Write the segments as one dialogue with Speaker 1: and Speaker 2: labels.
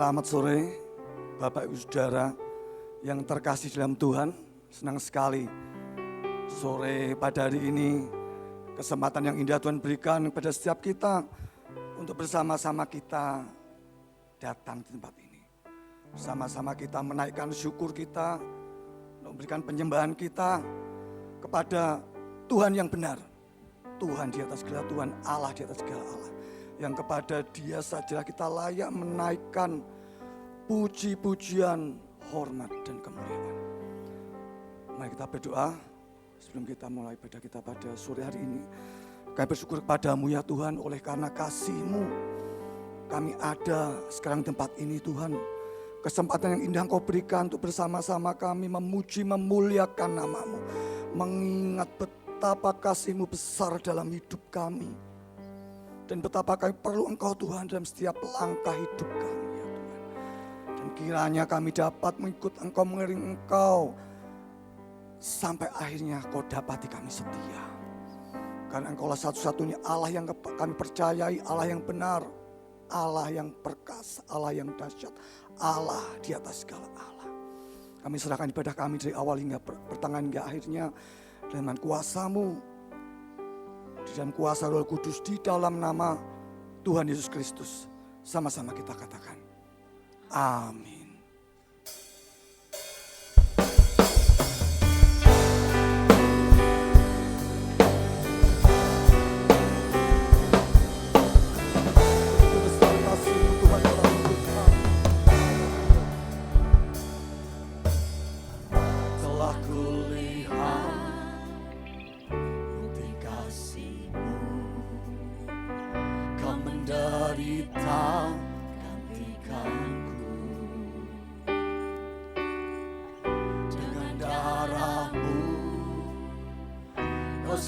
Speaker 1: Selamat sore Bapak Ibu Saudara yang terkasih dalam Tuhan. Senang sekali sore pada hari ini kesempatan yang indah Tuhan berikan kepada setiap kita untuk bersama-sama kita datang di tempat ini. Bersama-sama kita menaikkan syukur kita, memberikan penyembahan kita kepada Tuhan yang benar. Tuhan di atas segala Tuhan, Allah di atas segala Allah. Yang kepada Dia sajalah kita layak menaikkan puji-pujian, hormat dan kemuliaan. Mari kita berdoa sebelum kita mulai ibadah kita pada sore hari ini. Kami bersyukur kepadamu ya Tuhan, oleh karena kasih-Mu kami ada sekarang di tempat ini Tuhan. Kesempatan yang indah Engkau berikan untuk bersama-sama kami memuji, memuliakan nama-Mu. Mengingat betapa kasih-Mu besar dalam hidup kami. Dan betapa kami perlu Engkau Tuhan dalam setiap langkah hidup kami ya Tuhan. Dan kiranya kami dapat mengikut Engkau, mengiring Engkau. Sampai akhirnya Kau dapati kami setia. Karena Engkaulah satu-satunya Allah yang kami percayai, Allah yang benar. Allah yang perkasa, Allah yang dahsyat. Allah di atas segala Allah. Kami serahkan ibadah kami dari awal hingga pertengahan hingga akhirnya. Dengan kuasa-Mu. Di dalam kuasa Roh Kudus, di dalam nama Tuhan Yesus Kristus. Sama-sama kita katakan, amin.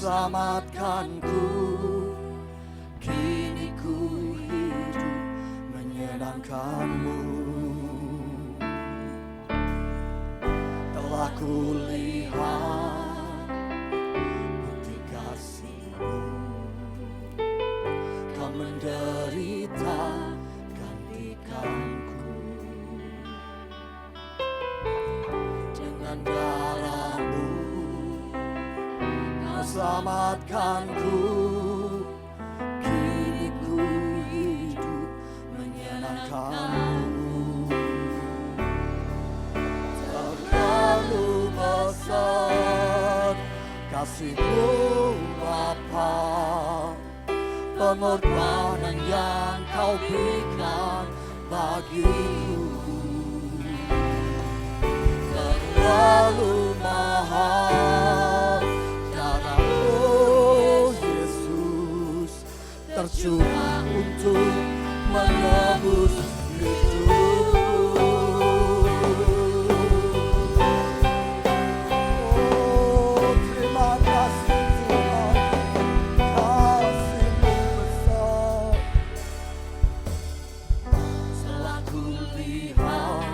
Speaker 1: Selamatkanku, kini ku hidup menyenangkan-Mu. Telah ku lihat bukti kasih-Mu, Kau menderita gantikanku. Dengan darah-Mu selamatkanku, kini ku hidup menyenangkan-Mu. Terlalu besar kasih-Mu Bapa, pengorbanan yang Kau berikan bagiku. Terlalu mahal tercurah untuk menebus hidup. Oh, terima kasih Tuhan, kasih-Mu besar. Setelah ku lihat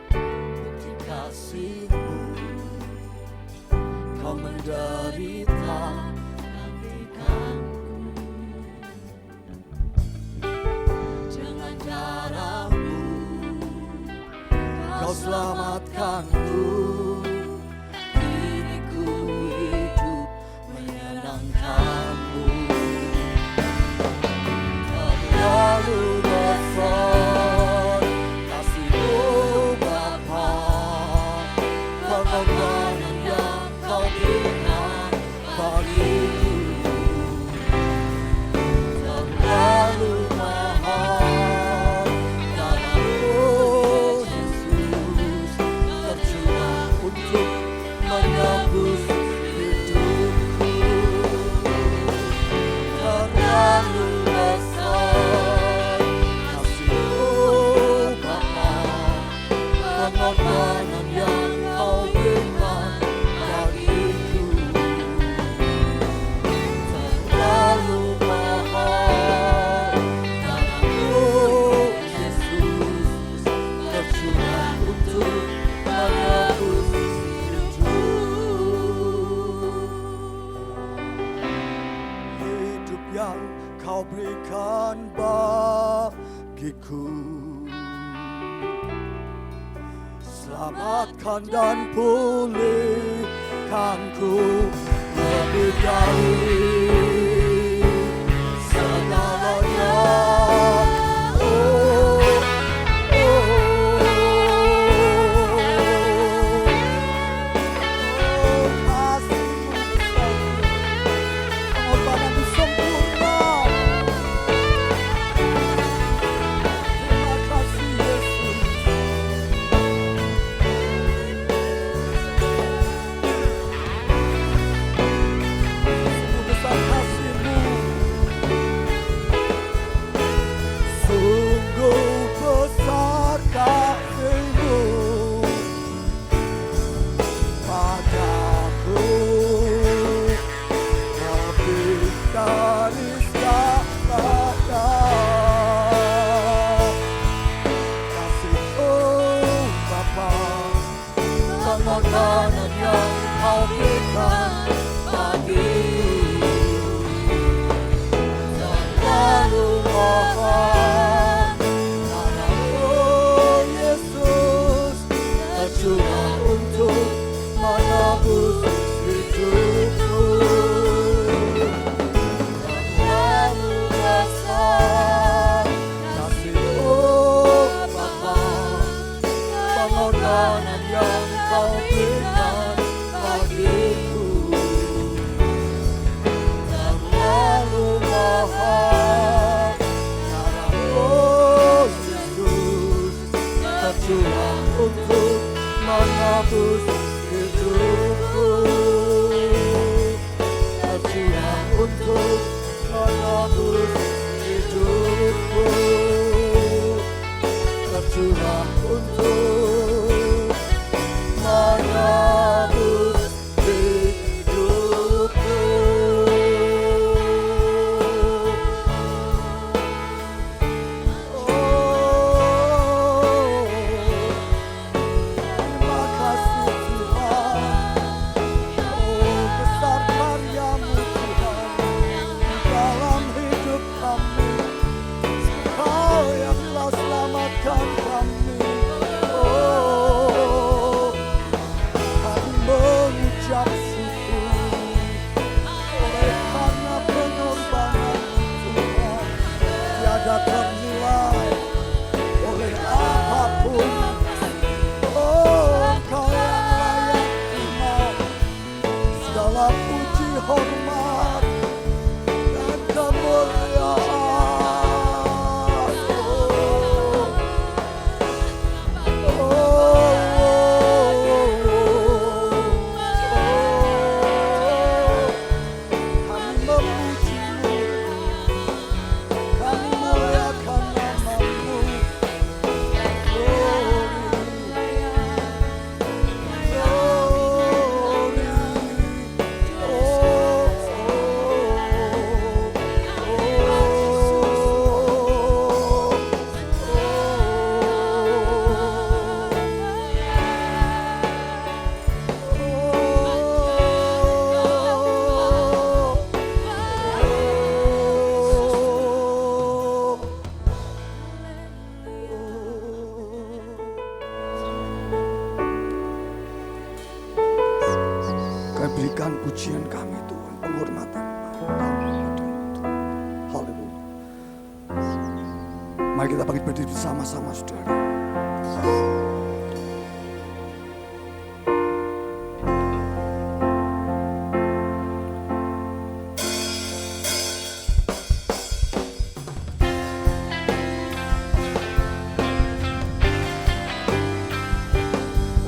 Speaker 1: bukti kasih-Mu, Kau menderita selamatkanku, kini ku hidup menyenangkan-Mu. Terlalu besar kasih-Mu Bapa, pengorbanan yang Kau berikan bagiku. Terlalu mahal untuk menebus hidupku. Terlalu besar kasih-Mu Bapa, pengorbanan yang Kau berikan bagiku. Terlalu mahal darah-Mu Yesus tercurah untuk menebus hidup yang Kau berikan bagiku. selamatkan dan pulihkanku lebih dari segalanya. Makanan yang kau berikan bagiku selalu mohon darah-Mu Yesus tercurah untuk menebus hidupku. Terlalu besar kasih-Mu Bapa, pengorbanan yang kau berikan bagiku terlalu mahal. Darah-Mu Yesus tercurah untuk menebus hidupku, tercurah untuk menebus hidupku, tercurah untuk menebus hidupku. Terima kasih Tuhan. Besar karya-Mu Tuhan dalam hidup kami. Kau yang telah selamatkan kami. Mengucap syukur oleh karena pengorbanan Tuhan tiada ternilai oleh apapun. Engkau yang layak terima segala puji, hormat dan kemuliaan. Berikan pujian kami Tuhan, penghormatan kami padamu Tuhan. Haleluya. Mari kita bangkit berdiri bersama-sama saudara.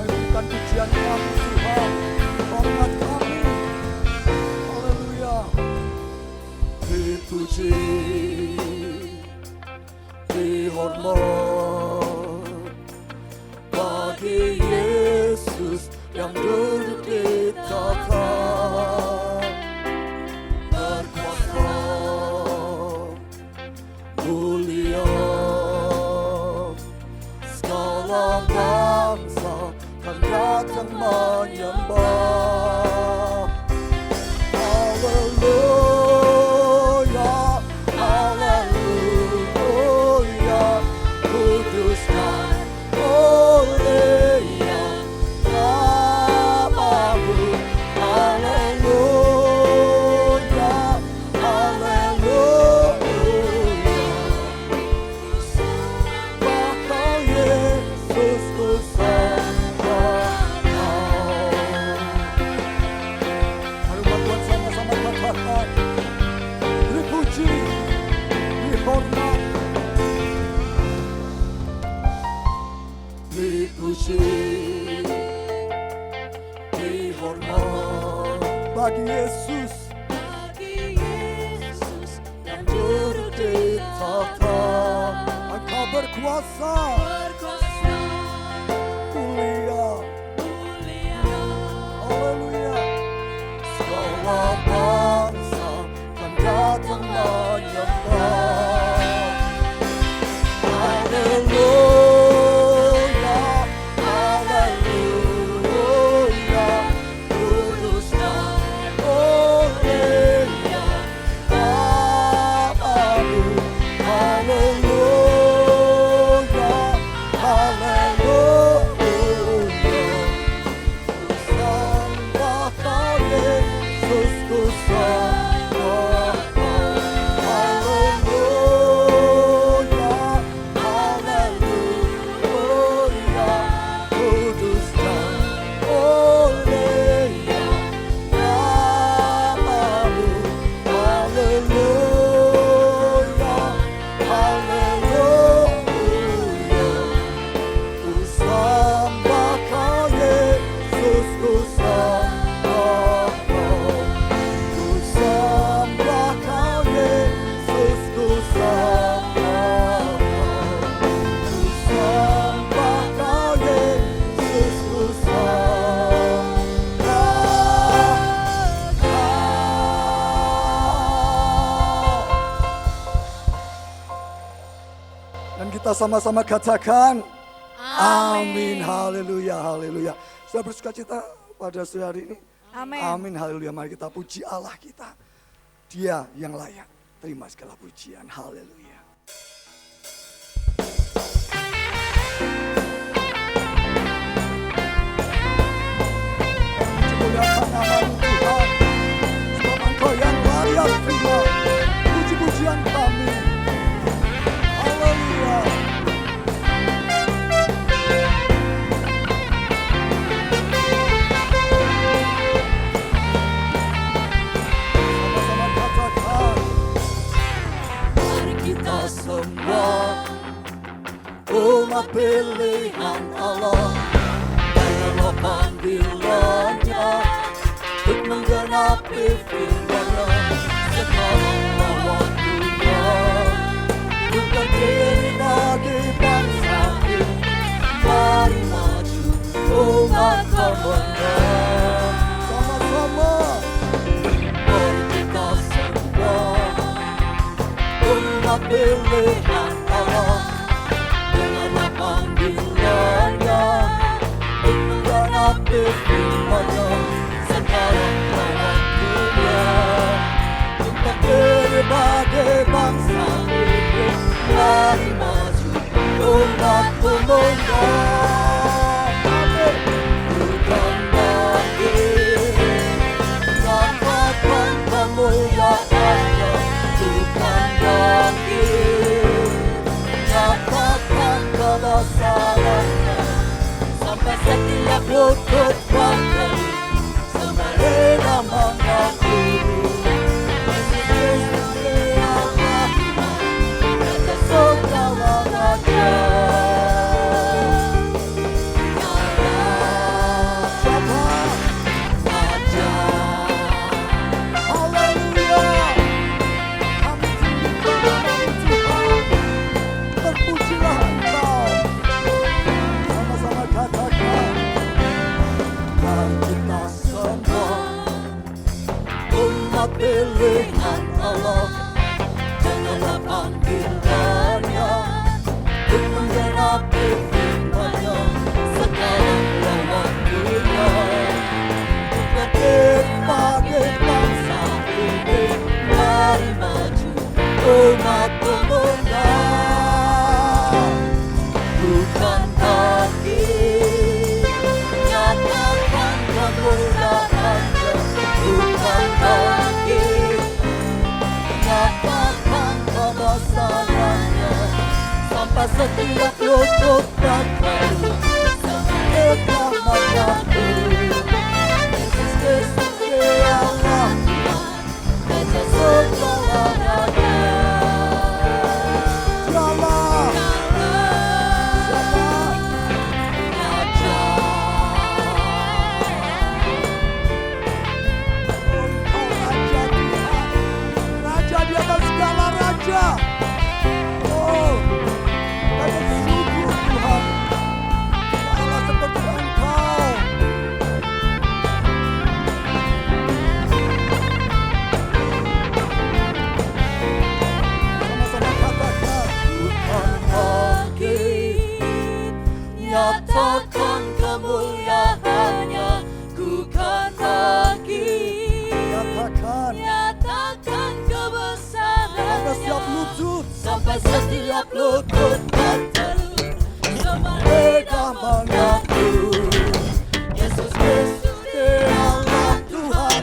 Speaker 1: Mari berikan pujian kami Tuhan, hormat kami. Dipuji, dihormat bagi Yesus yang duduk di tahta, berkuasa, mulia, segala bangsa kan datang menyembah. Haleluya, haleluya, kudus dan mulia berkuasa, mulia. Haleluya. Segala bangsa kan datang menyembah. Haleluya, haleluya, kudus dan mulia Bapa-Mu. Haleluya, haleluya, ku sembah Kau Yesus, ku sembah Kau. Haleluya, haleluya, kudus dan mulia Bapa-Mu. Haleluya, haleluya, ku sembah Kau Yesus, ku sembah Kau. Ku sembah Kau Yesus, ku sembah Kau. Ku sembah Kau Yesus, ku sembah Kau. Dan kita sama-sama katakan amin. Haleluya, haleluya. Saya bersuka cita pada sore hari ini.
Speaker 2: Amin.
Speaker 1: Amin, haleluya. Mari kita puji Allah kita. Dia yang layak terima segala pujian. Haleluya. Muliakan nama-Mu Tuhan. Sebab Engkau yang layak terima puji-pujian kami. Haleluya. Sama-sama katakan, mari kita semua umat pilihan Allah, dengarlah panggilannya untuk menggenapi firman-Nya. Sekaranglah waktunya untuk berdiri bagi bangsa ini. Mari maju umat kemenangan. Sama-sama, mari kita semua umat pilihan Allah, dengarlah panggilannya untuk menggenapi firman-Nya. Sekaranglah waktunya untuk berdiri bagi bangsa ini. Mari maju umat kemenangan. Amin. Bukan lagi nyatakan kemuliaan-Nya, bukan lagi nyatakan kebesaran-Nya, sampai setiap lutut bangkit sembah nama mengakui Yesus Kristus Dia Allah, Raja segala raja. Siapa? Raja. Haleluya. Kami tinggikan nama-Mu Tuhan. Terpujilah Engkau. Sama-sama katakan, mari kita semua umat pilihan Allah, dengarlah panggilannya untuk menggenapi firman-Nya. Sekaranglah waktunya untuk berdiri bagi bangsa ini. Mari maju umat kemenangan. Bukan lagi nyatakan kemuliaan-Nya, bukan lagi nyatakan kebesaran-Nya, sampai setiap lutut bangkit sembah nama-Nya. Yesus Kristus Dia Allah, Raja segala raja. Dialah siapa? Raja. Engkau Raja Tuhan, Raja di atas segala raja. Oh,
Speaker 2: sampai setiap lutut bertelut, semua lidah mengaku Yesus Kristus Allah Tuhan,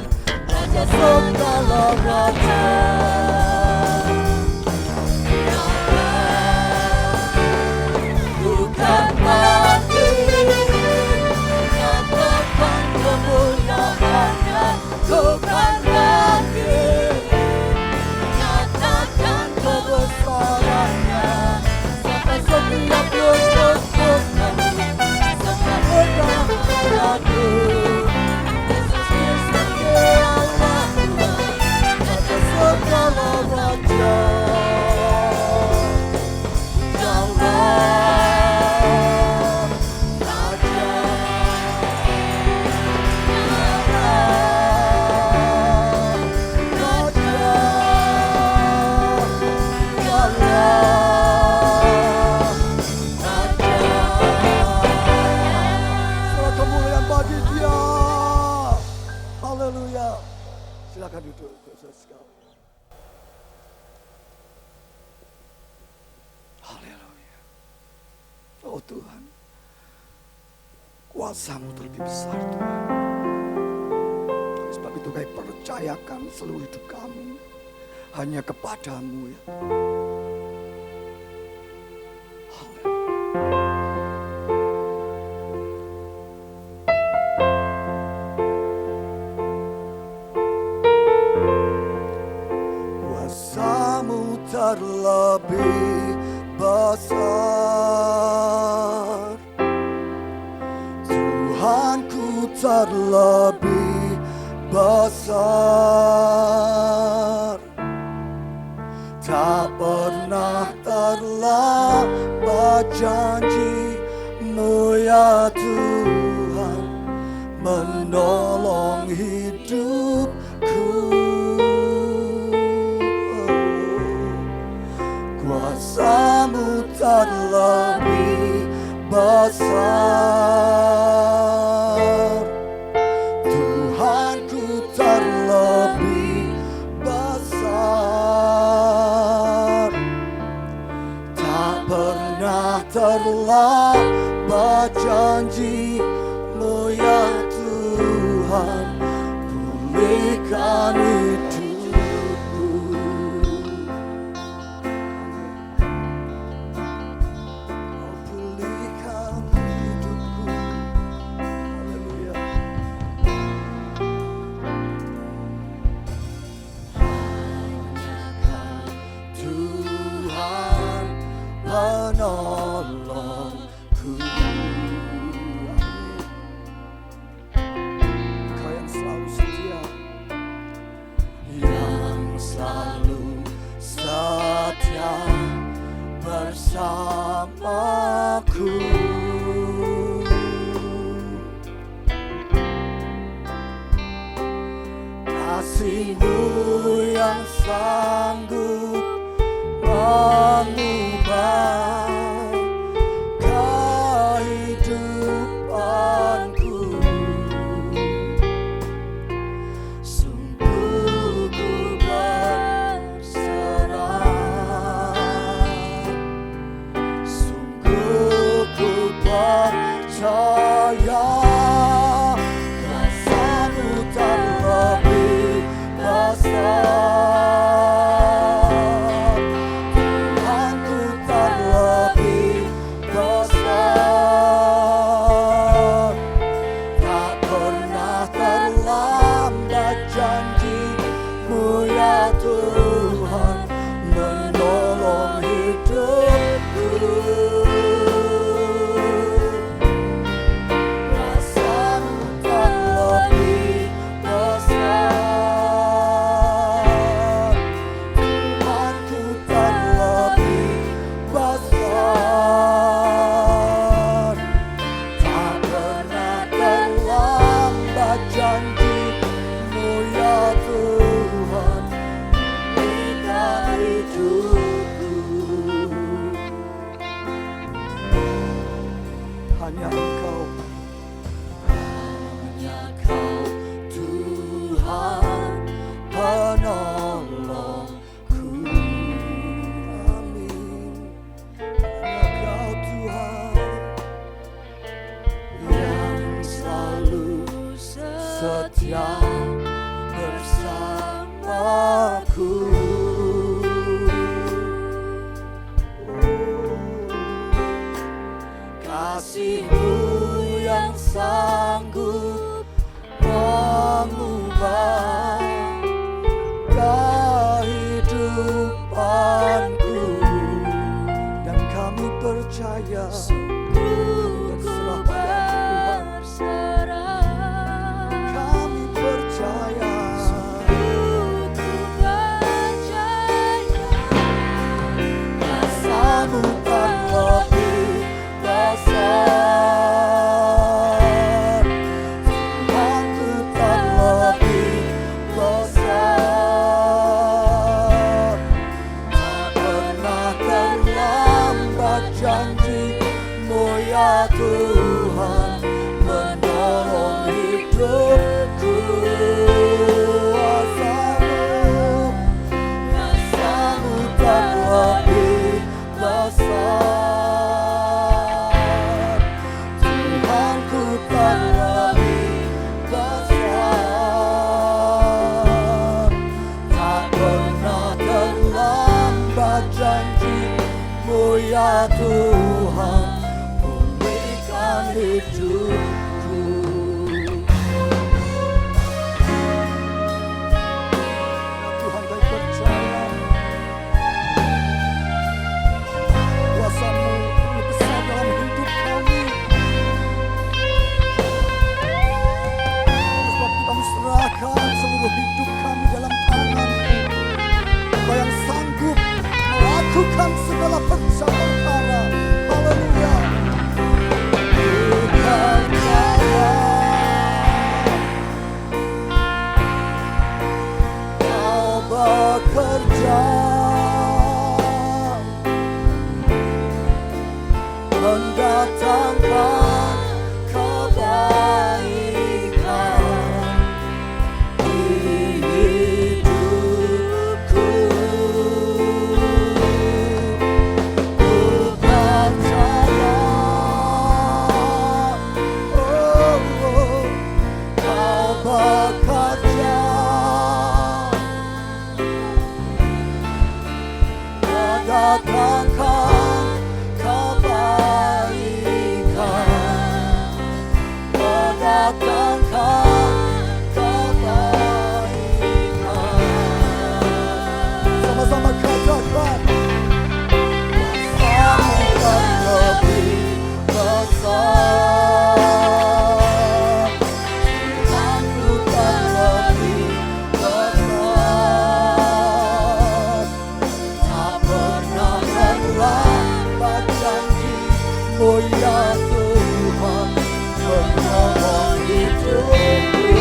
Speaker 2: Raja segala raja. Bukan lagi nyatakan kemuliaannya, bukan lagi nyatakan kebesarannya, sampai setiap lutut bertelut, semua lidah mengaku Yesus Kristus Allah Tuhan, Raja segala raja.
Speaker 1: Silakan duduk, saudara. Haleluya. Oh Tuhan, kuasa-Mu terlebih besar Tuhan. Oleh sebab itu kami percayakan seluruh hidup kami hanya kepada-Mu ya. Terlebih besar, Tuhanku terlebih besar, tak pernah terlambat janji-Mu ya Tuhan, menolong hidupku. Kuasa-Mu terlebih besar, Tuhanku terlebih besar, tak pernah terlambat janji-Mu ya Tuhan, pulihkan hidupku. Menolongku, Kau yang selalu setia, yang selalu setia bersamaku. Kasih-Mu yang sanggup mengubah kehidupanku. Sungguh ku berserah, sungguh ku percaya, kuasa-Mu terlebih besar.
Speaker 2: Tuhan menolong hidupku. Kuasamu tak lebih besar, Tuhanku tak lebih besar. Tak pernah terlambat janji-Mu ya Tuhan, pulihkan hidupku. Tuhan, kami percaya kuasa-Mu lebih besar dalam hidup kami. Sebab kita serahkan seluruh hidup kami dalam tangan-Mu. Kau yang sanggup melakukan segala perkara. Haleluya. Ku percaya Kau bekerja mendatangkan kebaikan di hidupku. Ku percaya, oh, Kau bekerja mendatangkan kebaikan, mendatangkan kebaikan. Sama-sama katakan, kuasa-Mu tak lebih besar, Tuhanku tak lebih besar. Tak pernah terlambat janji-Mu ya Tuhan, menolong hidupku.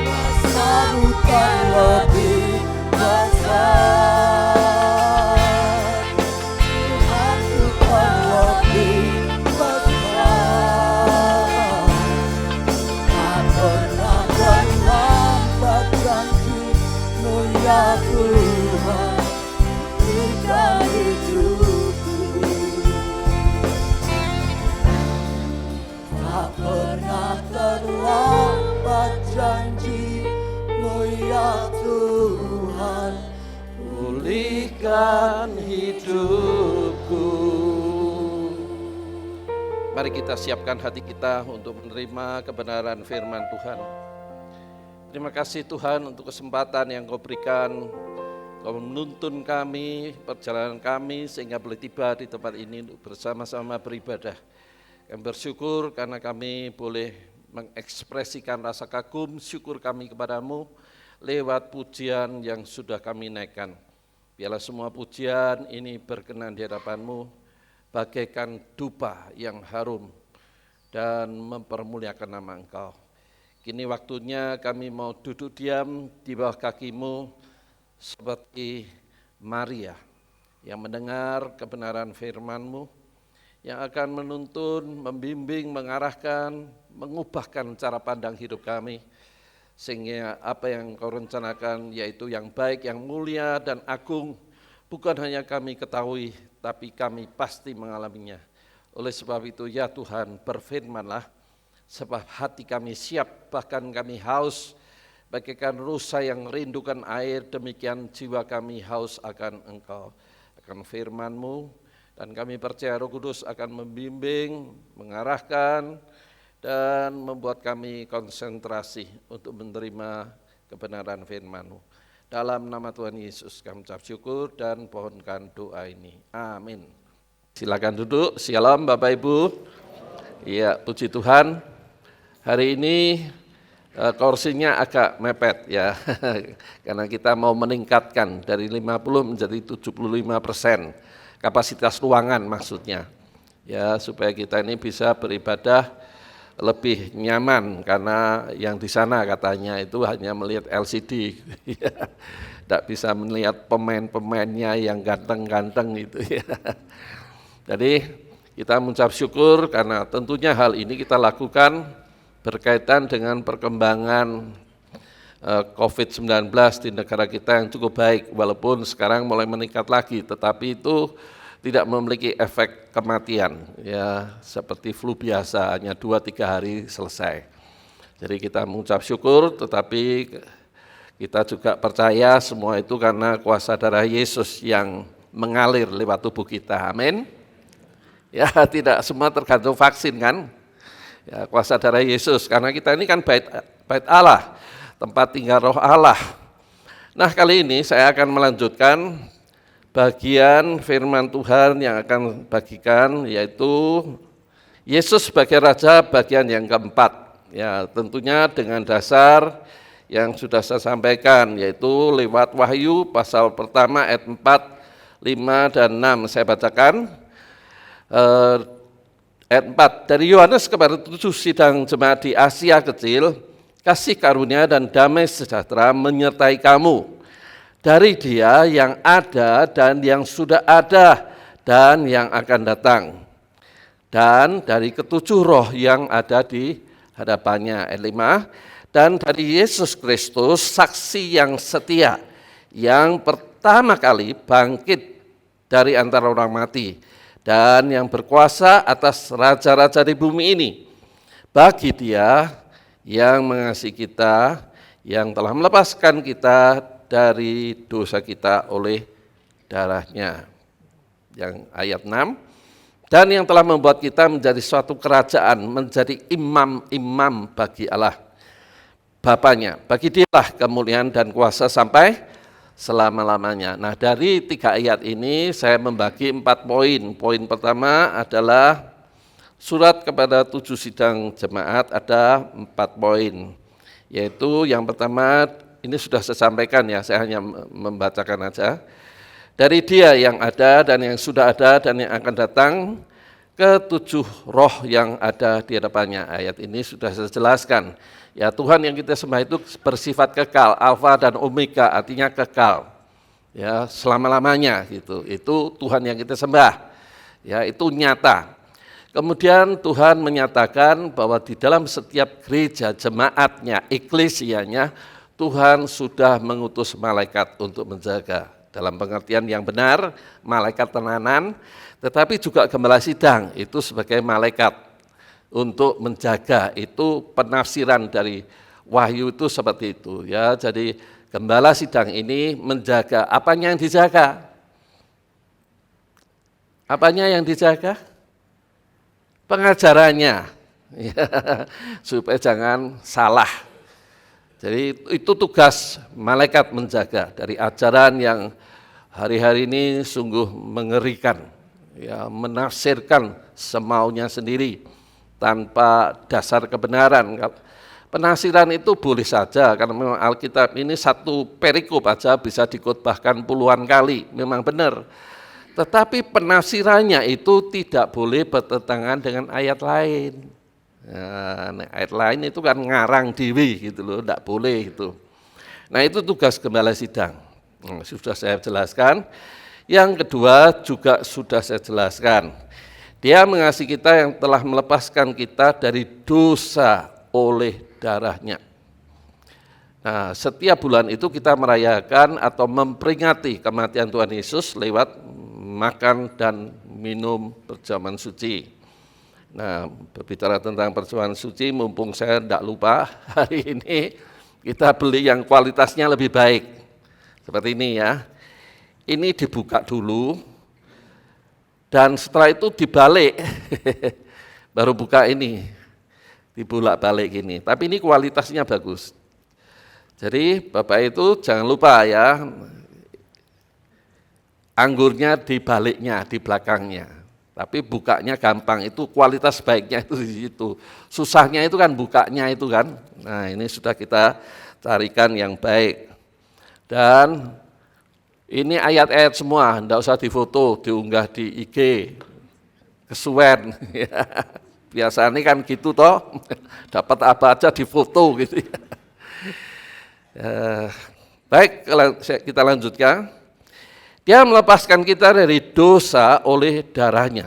Speaker 2: Kuasa-Mu tak lebih besar, Tuhanku tak lebih besar. Tak pernah terlambat janji-Mu ya Tuhan, pulihkan hidupku. Tak pernah terlambat janji-Mu ya Tuhan, pulihkan hidupku.
Speaker 3: Mari kita siapkan hati kita untuk menerima kebenaran firman Tuhan. Terima kasih Tuhan untuk kesempatan yang Kau berikan. Kau menuntun kami, perjalanan kami sehingga boleh tiba di tempat ini untuk bersama-sama beribadah. Kami bersyukur karena kami boleh mengekspresikan rasa kagum, syukur kami kepadamu lewat pujian yang sudah kami naikkan. Biarlah semua pujian ini berkenan di hadapan-Mu, bagaikan dupa yang harum dan mempermuliakan nama Engkau. Kini waktunya kami mau duduk diam di bawah kaki-Mu seperti Maria yang mendengar kebenaran firman-Mu, yang akan menuntun, membimbing, mengarahkan, mengubahkan cara pandang hidup kami, sehingga apa yang Kau rencanakan yaitu yang baik, yang mulia dan agung, bukan hanya kami ketahui, tapi kami pasti mengalaminya. Oleh sebab itu ya Tuhan, berfirman-Lah, sebab hati kami siap, bahkan kami haus, bagaikan rusa yang rindukan air, demikian jiwa kami haus akan Engkau, akan firman-Mu. Dan kami percaya Roh Kudus akan membimbing, mengarahkan, dan membuat kami konsentrasi untuk menerima kebenaran firman-Mu. Dalam nama Tuhan Yesus kami ucap syukur dan pohonkan doa ini. Amin. Silakan duduk. Shalom Bapak Ibu. Iya, puji Tuhan. Hari ini kursinya agak mepet ya, karena kita mau meningkatkan dari 50 menjadi 75%. Kapasitas ruangan maksudnya, ya supaya kita ini bisa beribadah lebih nyaman, karena yang di sana katanya itu hanya melihat LCD, tidak bisa melihat pemain-pemainnya yang ganteng-ganteng itu ya. Jadi kita mengucap syukur karena tentunya hal ini kita lakukan berkaitan dengan perkembangan COVID-19 di negara kita yang cukup baik, walaupun sekarang mulai meningkat lagi, tetapi itu tidak memiliki efek kematian, ya seperti flu biasa, hanya 2-3 hari selesai. Jadi kita mengucap syukur, tetapi kita juga percaya semua itu karena kuasa darah Yesus yang mengalir lewat tubuh kita, amin. Ya tidak semua tergantung vaksin kan, ya kuasa darah Yesus, karena kita ini kan bait Allah, tempat tinggal roh Allah. Nah kali ini saya akan melanjutkan bagian firman Tuhan yang akan bagikan, yaitu Yesus sebagai Raja bagian yang keempat. Ya tentunya dengan dasar yang sudah saya sampaikan, yaitu lewat Wahyu pasal pertama ayat 4, 5, dan 6. Saya bacakan ayat 4. Dari Yohanes kepada 7 sidang jemaat di Asia Kecil, kasih karunia dan damai sejahtera menyertai kamu dari Dia yang ada dan yang sudah ada dan yang akan datang, dan dari ketujuh roh yang ada di hadapannya. Ayat 5. Dan dari Yesus Kristus, saksi yang setia, yang pertama kali bangkit dari antara orang mati, dan yang berkuasa atas raja-raja di bumi ini. Bagi Dia yang mengasihi kita, yang telah melepaskan kita dari dosa kita oleh darahnya. Yang ayat 6, dan yang telah membuat kita menjadi suatu kerajaan, menjadi imam-imam bagi Allah Bapanya. Bagi Dialah kemuliaan dan kuasa sampai selama-lamanya. Nah dari 3 ayat ini saya membagi 4 poin. Poin pertama adalah surat kepada 7 sidang jemaat, ada 4 poin. Yaitu yang pertama, ini sudah saya sampaikan ya, saya hanya membacakan aja. Dari Dia yang ada dan yang sudah ada dan yang akan datang, ke-7 roh yang ada di hadapannya. Ayat ini sudah saya jelaskan. Ya Tuhan yang kita sembah itu bersifat kekal, alfa dan omega, artinya kekal. Ya, selama-lamanya gitu. Itu Tuhan yang kita sembah. Ya, itu nyata. Kemudian Tuhan menyatakan bahwa di dalam setiap gereja, jemaatnya, eklesianya, Tuhan sudah mengutus malaikat untuk menjaga. Dalam pengertian yang benar, malaikat tenanan, tetapi juga gembala sidang, itu sebagai malaikat untuk menjaga. Itu penafsiran dari Wahyu itu seperti itu. Ya, jadi gembala sidang ini menjaga. Apanya yang dijaga? Apanya yang dijaga? Pengajarannya, ya, supaya jangan salah. Jadi itu tugas malaikat menjaga dari ajaran yang hari-hari ini sungguh mengerikan, ya, menafsirkan semaunya sendiri tanpa dasar kebenaran. Penafsiran itu boleh saja karena memang Alkitab ini satu perikop aja bisa dikhotbahkan puluhan kali, memang benar. Tetapi penafsirannya itu tidak boleh bertentangan dengan ayat lain. Nah, ayat lain itu kan ngarang dewi gitu loh, tidak boleh itu. Nah itu tugas gembala sidang, sudah saya jelaskan. Yang kedua juga sudah saya jelaskan. Dia mengasihi kita yang telah melepaskan kita dari dosa oleh darahnya. Nah setiap bulan itu kita merayakan atau memperingati kematian Tuhan Yesus lewat makan dan minum perjamuan suci. Nah, berbicara tentang perjamuan suci, mumpung saya tidak lupa, hari ini kita beli yang kualitasnya lebih baik. Seperti ini ya. Ini dibuka dulu, dan setelah itu dibalik, baru buka ini, dibulak-balik gini. Tapi ini kualitasnya bagus. Jadi Bapak itu jangan lupa ya, anggurnya di baliknya, di belakangnya. Tapi bukanya gampang, itu kualitas baiknya itu di situ. Susahnya itu kan bukanya itu kan. Nah ini sudah kita carikan yang baik. Dan ini ayat-ayat semua, tidak usah difoto, diunggah di IG, kesuwen. Biasanya kan gitu toh, dapat apa aja difoto gitu. Baik, kita lanjutkan. Dia melepaskan kita dari dosa oleh darahnya.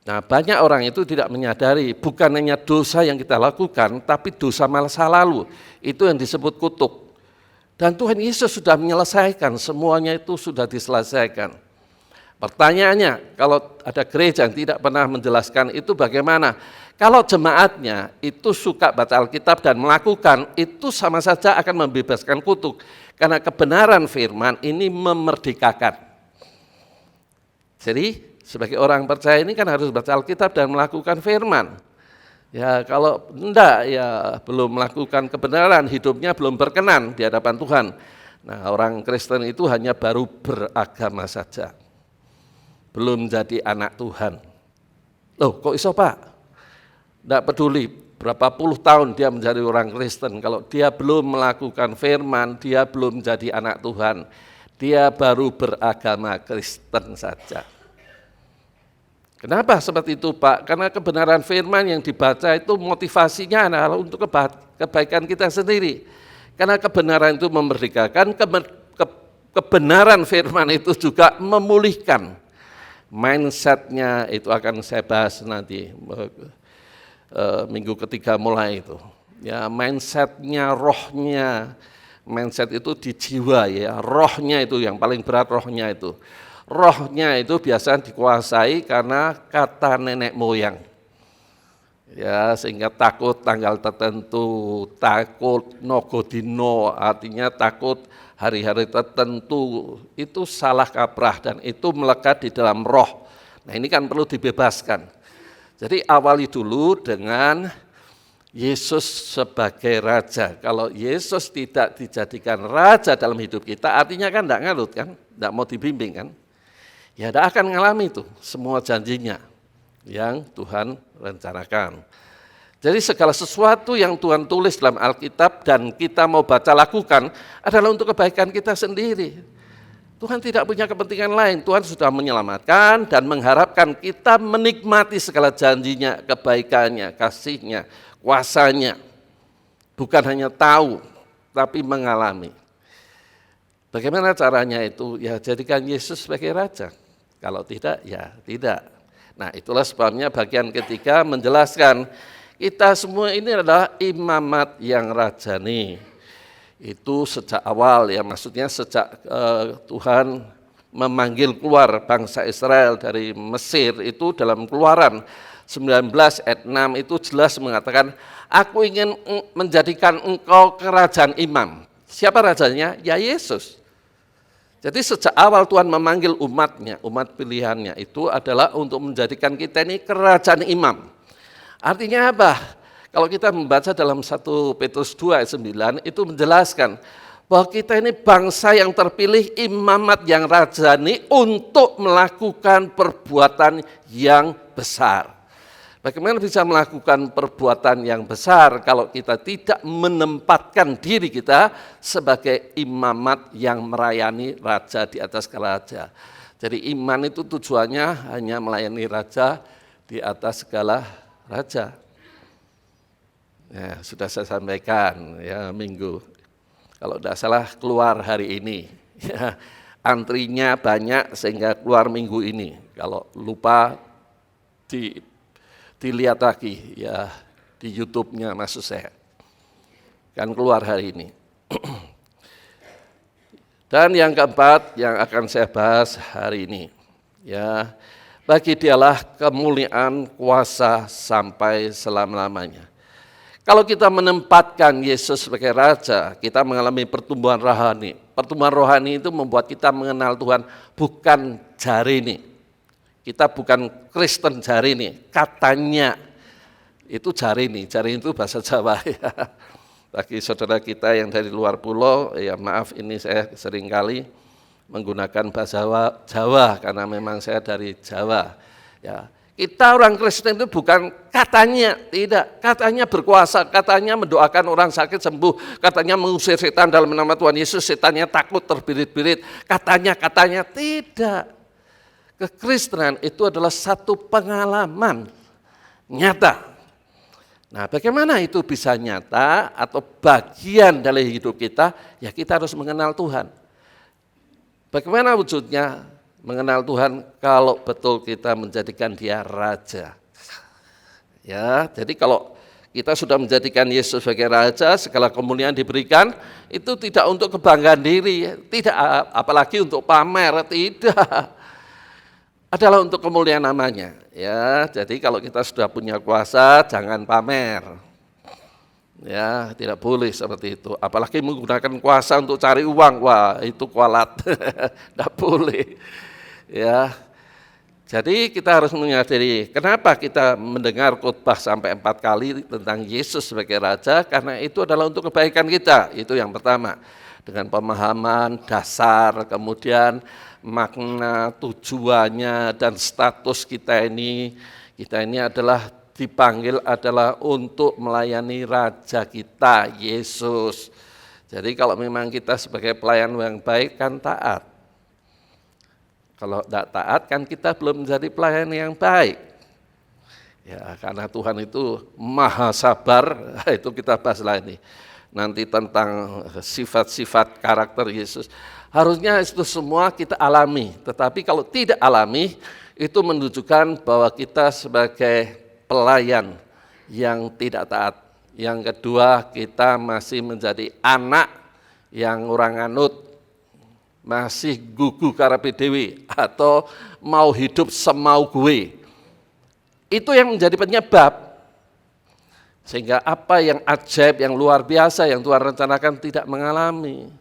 Speaker 3: Nah, banyak orang itu tidak menyadari bukan hanya dosa yang kita lakukan, tapi dosa masa lalu. Itu yang disebut kutuk. Dan Tuhan Yesus sudah menyelesaikan, semuanya itu sudah diselesaikan. Pertanyaannya, kalau ada gereja yang tidak pernah menjelaskan itu bagaimana? Kalau jemaatnya itu suka baca Alkitab dan melakukan, itu sama saja akan membebaskan kutuk. Karena kebenaran firman ini memerdekakan. Jadi sebagai orang percaya ini kan harus baca Alkitab dan melakukan firman. Ya kalau enggak, ya belum melakukan kebenaran, hidupnya belum berkenan di hadapan Tuhan. Nah, orang Kristen itu hanya baru beragama saja. Belum jadi anak Tuhan. Loh, kok iso Pak? Enggak peduli berapa puluh tahun dia menjadi orang Kristen, kalau dia belum melakukan firman, dia belum jadi anak Tuhan. Dia baru beragama Kristen saja. Kenapa seperti itu Pak? Karena kebenaran firman yang dibaca itu motivasinya adalah untuk kebaikan kita sendiri. Karena kebenaran itu memerdekakan, kebenaran firman itu juga memulihkan. Mindset-nya itu akan saya bahas nanti, minggu ketiga mulai itu. Ya, mindset-nya, rohnya, mindset itu di jiwa ya, rohnya itu yang paling berat, rohnya itu. Rohnya itu biasanya dikuasai karena kata nenek moyang. Ya, sehingga takut tanggal tertentu, takut nogodino, artinya takut hari-hari tertentu, itu salah kaprah dan itu melekat di dalam roh. Nah, ini kan perlu dibebaskan. Jadi awali dulu dengan Yesus sebagai raja. Kalau Yesus tidak dijadikan raja dalam hidup kita, artinya kan enggak ngalut kan, enggak mau dibimbing kan. Ya tidak akan mengalami itu semua janjinya yang Tuhan rencanakan. Jadi segala sesuatu yang Tuhan tulis dalam Alkitab dan kita mau baca lakukan adalah untuk kebaikan kita sendiri. Tuhan tidak punya kepentingan lain, Tuhan sudah menyelamatkan dan mengharapkan kita menikmati segala janjinya, kebaikannya, kasihnya, kuasanya. Bukan hanya tahu, tapi mengalami. Bagaimana caranya itu? Ya jadikan Yesus sebagai raja. Kalau tidak, ya tidak. Nah itulah sebabnya bagian ketiga menjelaskan kita semua ini adalah imamat yang rajani. Itu sejak awal ya, maksudnya sejak Tuhan memanggil keluar bangsa Israel dari Mesir itu dalam Keluaran 19 ayat 6 itu jelas mengatakan, aku ingin menjadikan engkau kerajaan imam. Siapa rajanya? Ya Yesus. Jadi sejak awal Tuhan memanggil umatnya, umat pilihannya itu adalah untuk menjadikan kita ini kerajaan imam. Artinya apa? Kalau kita membaca dalam 1 Petrus 2 ayat 9 itu menjelaskan bahwa kita ini bangsa yang terpilih, imamat yang rajani untuk melakukan perbuatan yang besar. Bagaimana bisa melakukan perbuatan yang besar kalau kita tidak menempatkan diri kita sebagai imamat yang melayani raja di atas raja. Jadi iman itu tujuannya hanya melayani raja di atas segala raja. Ya, sudah saya sampaikan ya minggu. Kalau tidak salah keluar hari ini. Ya, antrinya banyak sehingga keluar minggu ini. Kalau lupa dilihat lagi ya di YouTube-nya maksud saya. Kan keluar hari ini. Dan yang keempat yang akan saya bahas hari ini ya, bagi dialah kemuliaan kuasa sampai selama-lamanya. Kalau kita menempatkan Yesus sebagai raja, kita mengalami pertumbuhan rohani. Pertumbuhan rohani itu membuat kita mengenal Tuhan bukan jari ini. Kita bukan Kristen jari ini, katanya itu jari ini itu bahasa Jawa ya. Bagi saudara kita yang dari luar pulau, ya maaf ini saya seringkali menggunakan bahasa Jawa karena memang saya dari Jawa. Ya, kita orang Kristen itu bukan katanya, tidak, katanya berkuasa, katanya mendoakan orang sakit sembuh, katanya mengusir setan dalam nama Tuhan Yesus, setannya takut terbirit-birit, katanya tidak. Kekristenan itu adalah satu pengalaman nyata. Nah, bagaimana itu bisa nyata atau bagian dari hidup kita? Ya kita harus mengenal Tuhan. Bagaimana wujudnya? mengenal Tuhan kalau betul kita menjadikan Dia Raja. Ya, jadi kalau kita sudah menjadikan Yesus sebagai Raja, segala kemuliaan diberikan, itu tidak untuk kebanggaan diri, tidak apalagi untuk pamer, tidak. Adalah untuk kemuliaan namanya. Ya, jadi kalau kita sudah punya kuasa, jangan pamer. Ya, tidak boleh seperti itu. Apalagi menggunakan kuasa untuk cari uang, wah itu kualat, tidak boleh. Ya, jadi kita harus menyadari kenapa kita mendengar khotbah sampai 4 kali tentang Yesus sebagai Raja, karena itu adalah untuk kebaikan kita. Itu yang pertama, dengan pemahaman dasar, kemudian makna, tujuannya, dan status kita ini adalah dipanggil adalah untuk melayani Raja kita, Yesus. Jadi kalau memang kita sebagai pelayan yang baik kan taat. Kalau tidak taat kan kita belum menjadi pelayan yang baik. Ya, karena Tuhan itu maha sabar, itu kita bahas lah ini. Nanti tentang sifat-sifat karakter Yesus. Harusnya itu semua kita alami, tetapi kalau tidak alami, itu menunjukkan bahwa kita sebagai pelayan yang tidak taat. Yang kedua, kita masih menjadi anak yang orang anut, masih gugu karepe dhewe atau mau hidup semau gue. Itu yang menjadi penyebab. Sehingga apa yang ajaib, yang luar biasa yang Tuhan rencanakan tidak mengalami.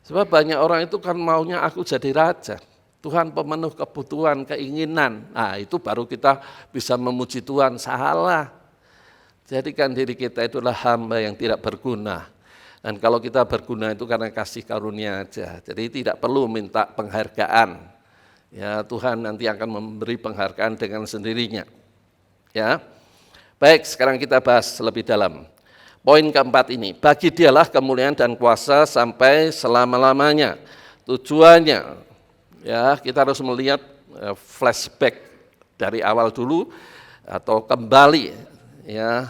Speaker 3: Sebab banyak orang itu kan maunya aku jadi raja. Tuhan pemenuh kebutuhan, keinginan. Nah itu baru kita bisa memuji Tuhan. Salah. Jadikan diri kita itulah hamba yang tidak berguna. Dan kalau kita berguna itu karena kasih karunia aja. Jadi tidak perlu minta penghargaan. Ya Tuhan nanti akan memberi penghargaan dengan sendirinya. Ya. Baik, sekarang kita bahas lebih dalam. Poin keempat ini, bagi Dialah kemuliaan dan kuasa sampai selama-lamanya. Tujuannya, ya, kita harus melihat flashback dari awal dulu atau kembali, ya.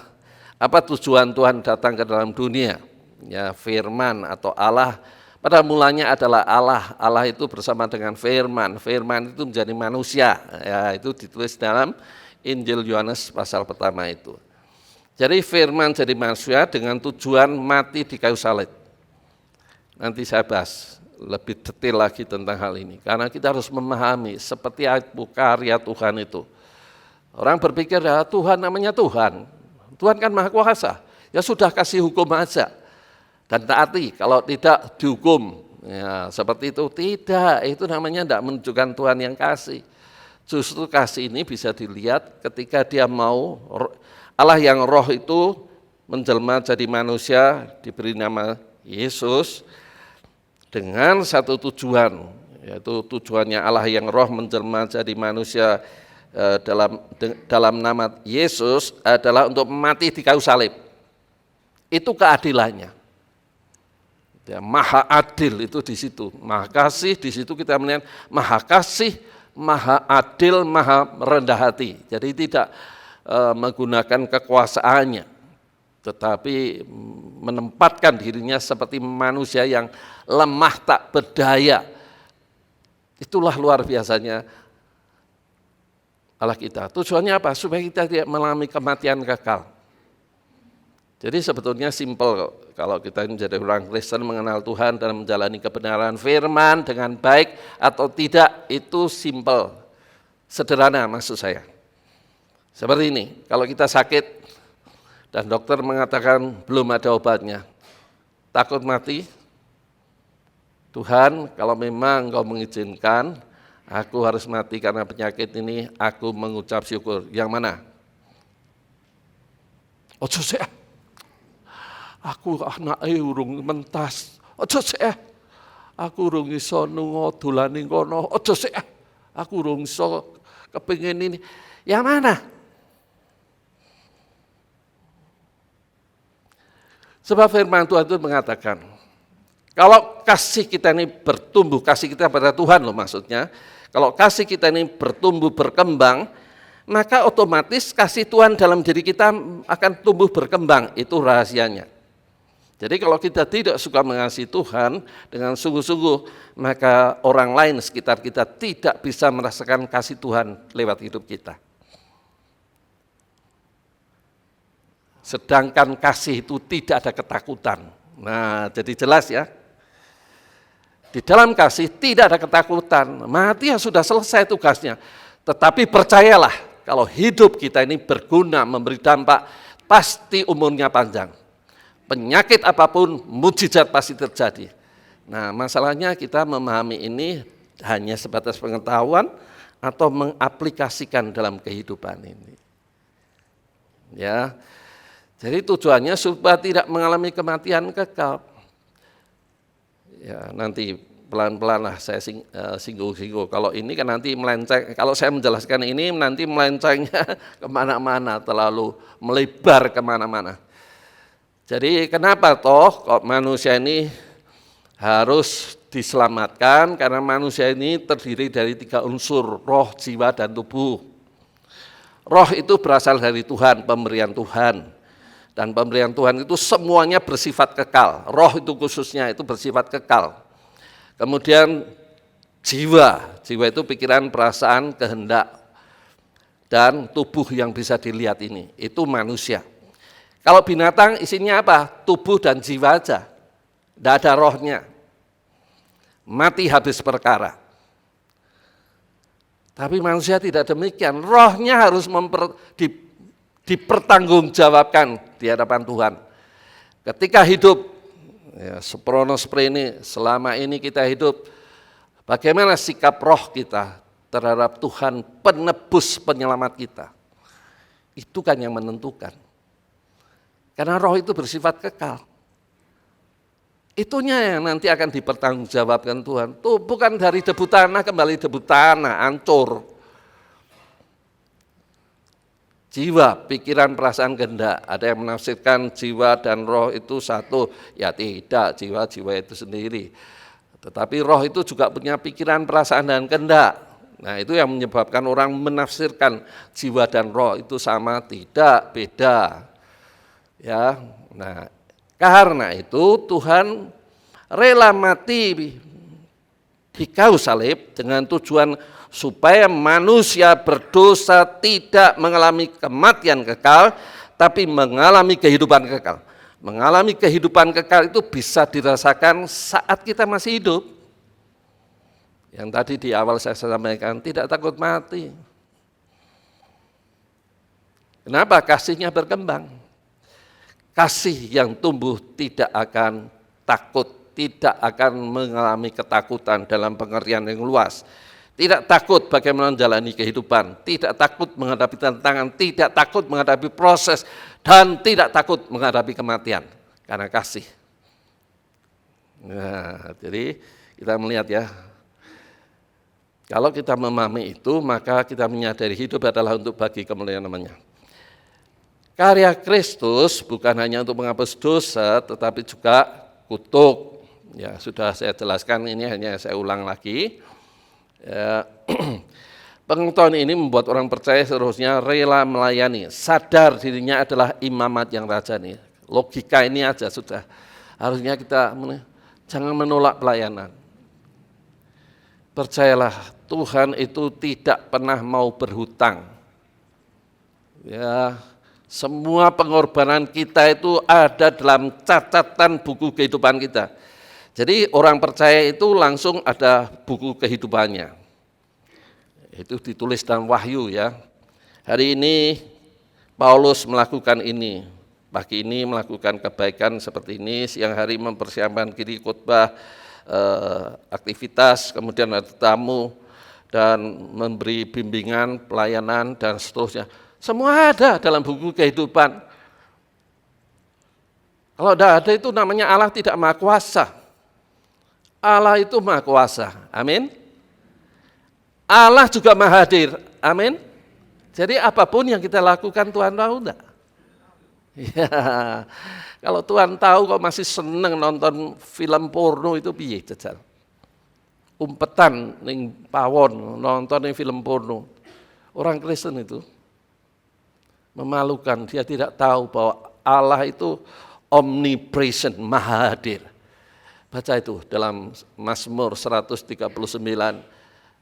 Speaker 3: Apa tujuan Tuhan datang ke dalam dunia? Ya, firman atau Allah. Pada mulanya adalah Allah. Allah itu bersama dengan firman. Firman itu menjadi manusia. Ya, itu ditulis dalam Injil Yohanes pasal pertama itu. Jadi firman jadi manusia dengan tujuan mati di kayu salib. Nanti saya bahas lebih detail lagi tentang hal ini. Karena kita harus memahami seperti karya Tuhan itu. Orang berpikir ya Tuhan namanya Tuhan. Tuhan kan maha kuasa. Ya sudah kasih hukum aja. Dan taati, kalau tidak dihukum. Ya, seperti itu. Tidak, itu namanya tidak menunjukkan Tuhan yang kasih. Justru kasih ini bisa dilihat ketika Dia mau, Allah yang roh itu menjelma jadi manusia, diberi nama Yesus, dengan satu tujuan, yaitu tujuannya Allah yang roh menjelma jadi manusia dalam nama Yesus adalah untuk mati di kayu salib. Itu keadilannya. Ya, maha adil itu di situ, maha kasih di situ kita melihat maha kasih, maha adil, maha rendah hati. Jadi tidak menggunakan kekuasaannya, tetapi menempatkan dirinya seperti manusia yang lemah tak berdaya. Itulah luar biasanya Allah kita. Tujuannya apa? Supaya kita tidak mengalami kematian kekal. Jadi sebetulnya simpel kalau kita menjadi orang Kristen mengenal Tuhan dan menjalani kebenaran firman dengan baik atau tidak, itu simpel, sederhana maksud saya. Seperti ini, kalau kita sakit dan dokter mengatakan belum ada obatnya, takut mati, Tuhan kalau memang Engkau mengizinkan, aku harus mati karena penyakit ini, aku mengucap syukur. Yang mana? Ojo sih, aku anake urung mentas. Ojo sih, aku urung iso lunga dolane kono. Ojo sih, aku urung iso kepengin ini. Yang mana? Sebab firman Tuhan itu mengatakan, kalau kasih kita ini bertumbuh, kasih kita pada Tuhan loh maksudnya, kalau kasih kita ini bertumbuh berkembang, maka otomatis kasih Tuhan dalam diri kita akan tumbuh berkembang, itu rahasianya. Jadi kalau kita tidak suka mengasihi Tuhan dengan sungguh-sungguh, maka orang lain sekitar kita tidak bisa merasakan kasih Tuhan lewat hidup kita. Sedangkan kasih itu tidak ada ketakutan. Nah, jadi jelas ya. Di dalam kasih tidak ada ketakutan. Mati ya sudah selesai tugasnya. Tetapi percayalah, kalau hidup kita ini berguna, memberi dampak, pasti umurnya panjang. Penyakit apapun, mujizat pasti terjadi. Nah, masalahnya kita memahami ini hanya sebatas pengetahuan atau mengaplikasikan dalam kehidupan ini. Ya, jadi tujuannya supaya tidak mengalami kematian kekal. Ya, nanti pelan-pelan lah saya singgung-singgung. Kalau ini kan nanti melenceng, kalau saya menjelaskan ini nanti melencengnya kemana-mana, terlalu melebar kemana-mana. Jadi kenapa toh kok manusia ini harus diselamatkan? Karena manusia ini terdiri dari 3 unsur, roh, jiwa, dan tubuh. Roh itu berasal dari Tuhan, pemberian Tuhan. Dan pemberian Tuhan itu semuanya bersifat kekal. Roh itu khususnya itu bersifat kekal. Kemudian jiwa itu pikiran, perasaan, kehendak. Dan tubuh yang bisa dilihat ini, itu manusia. Kalau binatang isinya apa? Tubuh dan jiwa aja. Tidak ada rohnya. Mati habis perkara. Tapi manusia tidak demikian. Rohnya harus dipertanggungjawabkan di hadapan Tuhan. Ketika hidup, ya, ini, selama ini kita hidup, bagaimana sikap roh kita terhadap Tuhan penebus penyelamat kita? Itu kan yang menentukan. Karena roh itu bersifat kekal. Itunya yang nanti akan dipertanggungjawabkan Tuhan. Tuh bukan dari debu tanah kembali debu tanah, hancur. Jiwa, pikiran, perasaan, kehendak. Ada yang menafsirkan jiwa dan roh itu satu. Ya tidak, jiwa itu sendiri. Tetapi roh itu juga punya pikiran, perasaan, dan kehendak. Nah itu yang menyebabkan orang menafsirkan jiwa dan roh itu sama, tidak, beda. Ya, nah karena itu Tuhan rela mati di kayu salib dengan tujuan supaya manusia berdosa tidak mengalami kematian kekal, tapi mengalami kehidupan kekal. Mengalami kehidupan kekal itu bisa dirasakan saat kita masih hidup. Yang tadi di awal saya sampaikan, tidak takut mati. Kenapa? Kasihnya berkembang. Kasih yang tumbuh tidak akan takut, tidak akan mengalami ketakutan dalam pengertian yang luas. Tidak takut bagaimana menjalani kehidupan, tidak takut menghadapi tantangan, tidak takut menghadapi proses, dan tidak takut menghadapi kematian, karena kasih. Nah, jadi kita melihat ya, kalau kita memahami itu, maka kita menyadari hidup adalah untuk bagi kemuliaan namanya. Karya Kristus bukan hanya untuk menghapus dosa, tetapi juga kutuk. Ya, sudah saya jelaskan, ini hanya saya ulang lagi. Ya, pengetahuan ini membuat orang percaya seharusnya rela melayani, sadar dirinya adalah imamat yang rajani. Logika ini aja sudah. Harusnya kita jangan menolak pelayanan. Percayalah, Tuhan itu tidak pernah mau berhutang. Ya, semua pengorbanan kita itu ada dalam catatan buku kehidupan kita. Jadi orang percaya itu langsung ada buku kehidupannya. Itu ditulis dalam Wahyu ya. Hari ini Paulus melakukan ini. Pagi ini melakukan kebaikan seperti ini. Siang hari mempersiapkan diri khotbah, aktivitas, kemudian ada tamu, dan memberi bimbingan, pelayanan, dan seterusnya. Semua ada dalam buku kehidupan. Kalau tidak ada itu namanya Allah tidak maha kuasa. Allah itu maha kuasa. Amin. Allah juga maha hadir. Amin. Jadi apapun yang kita lakukan Tuhan tahu enggak? Ya, kalau Tuhan tahu kok masih seneng nonton film porno itu piye jajal. Umpetan ning pawon nonton ning film porno. Orang Kristen itu memalukan, dia tidak tahu bahwa Allah itu omnipresent, maha hadir. Baca itu dalam Mazmur 139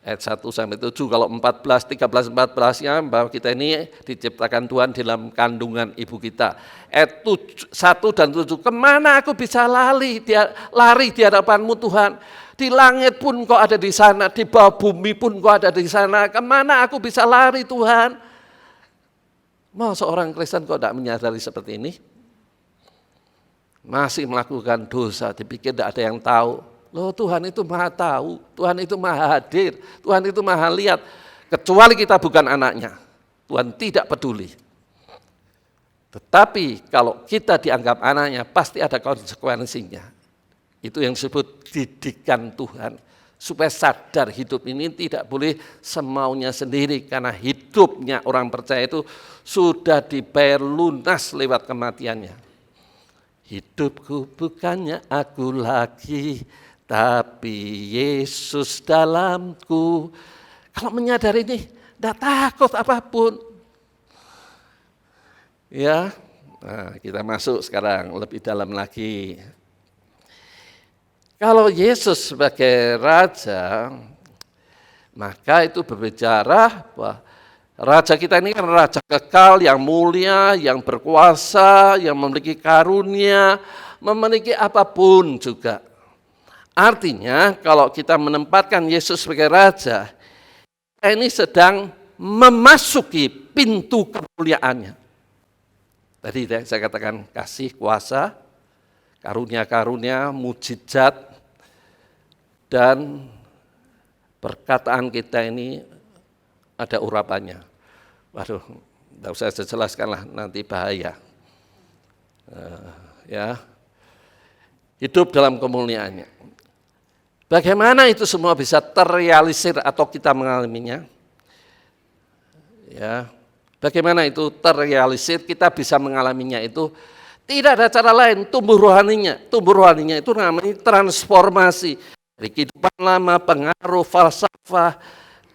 Speaker 3: ayat 1 sampai 7. Kalau 13, 14-nya bahwa kita ini diciptakan Tuhan di dalam kandungan ibu kita. Ayat 1 dan 7, kemana aku bisa lari di hadapanmu Tuhan? Di langit pun kau ada di sana, di bawah bumi pun kau ada di sana. Kemana aku bisa lari Tuhan? Mau seorang Kristen kok tidak menyadari seperti ini? Masih melakukan dosa, dipikir tidak ada yang tahu. Loh, Tuhan itu maha tahu, Tuhan itu maha hadir, Tuhan itu maha lihat. Kecuali kita bukan anaknya, Tuhan tidak peduli. Tetapi kalau kita dianggap anaknya, pasti ada konsekuensinya. Itu yang disebut didikan Tuhan. Supaya sadar hidup ini tidak boleh semaunya sendiri. Karena hidupnya orang percaya itu sudah dibayar lunas lewat kematiannya. Hidupku bukannya aku lagi, tapi Yesus dalamku. Kalau menyadari ini, tidak takut apapun. Ya, nah, kita masuk sekarang lebih dalam lagi. Kalau Yesus sebagai Raja, maka itu berbicara bahwa Raja kita ini kan Raja kekal, yang mulia, yang berkuasa, yang memiliki karunia, memiliki apapun juga. Artinya kalau kita menempatkan Yesus sebagai Raja, kita ini sedang memasuki pintu kemuliaannya. Tadi saya katakan kasih, kuasa, karunia-karunia, mujizat, dan perkataan kita ini ada urapannya. Waduh, tidak usah saya jelaskan lah, nanti bahaya. Ya, hidup dalam kemuliaannya. Bagaimana itu semua bisa terrealisir atau kita mengalaminya? Ya, bagaimana itu terrealisir? Kita bisa mengalaminya itu tidak ada cara lain. Tumbuh rohaninya itu namanya transformasi dari kehidupan lama, pengaruh falsafah,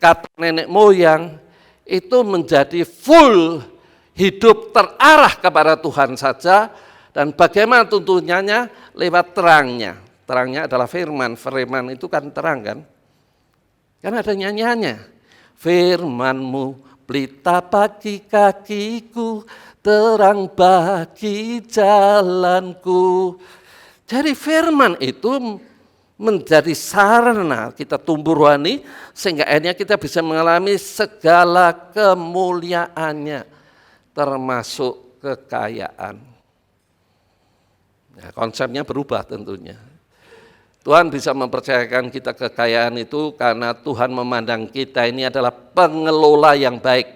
Speaker 3: kata nenek moyang, itu menjadi full hidup terarah kepada Tuhan saja. Dan bagaimana tuntunannya? Lewat terangnya. Terangnya adalah firman. Firman itu kan terang kan? Kan ada nyanyiannya. Firman-Mu pelita bagi kakiku, terang bagi jalanku. Jadi firman itu menjadi sarana kita tumbuh rohani, sehingga akhirnya kita bisa mengalami segala kemuliaannya, termasuk kekayaan. Nah, konsepnya berubah tentunya. Tuhan bisa mempercayakan kita kekayaan itu karena Tuhan memandang kita ini adalah pengelola yang baik,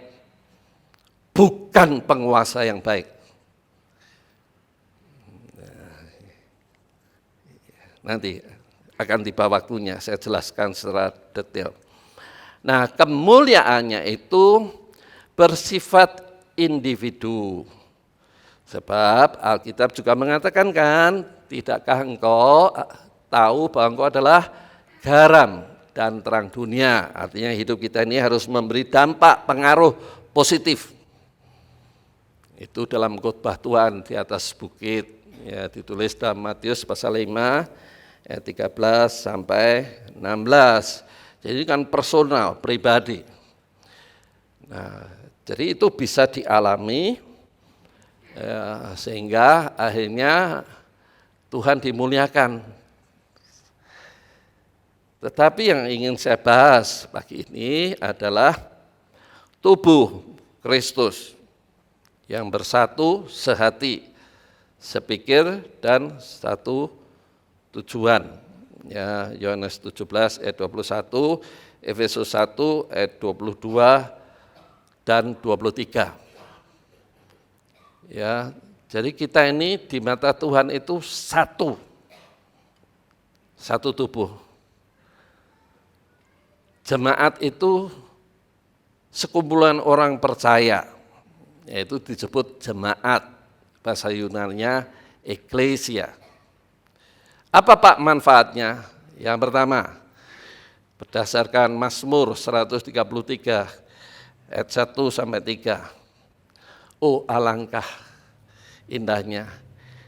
Speaker 3: bukan penguasa yang baik. Nanti akan tiba waktunya, saya jelaskan secara detail. Nah, kemuliaannya itu bersifat individu. Sebab Alkitab juga mengatakan kan, tidakkah engkau tahu bahwa engkau adalah garam dan terang dunia. Artinya hidup kita ini harus memberi dampak, pengaruh positif. Itu dalam khotbah Tuhan di atas bukit, ya, ditulis dalam Matius pasal 5, ayat 13 sampai 16. Jadi kan personal, pribadi. Nah, jadi itu bisa dialami sehingga akhirnya Tuhan dimuliakan. Tetapi yang ingin saya bahas pagi ini adalah tubuh Kristus yang bersatu, sehati, sepikir, dan satu tujuan. Ya, Yohanes 17 ayat 21, Efesus 1 ayat 22 dan 23. Ya, jadi kita ini di mata Tuhan itu satu tubuh. Jemaat itu sekumpulan orang percaya, yaitu disebut jemaat, bahasa Yunaninya eklesia. Apa Pak manfaatnya? Yang pertama, berdasarkan Mazmur 133 ayat 1 sampai 3. Oh, alangkah indahnya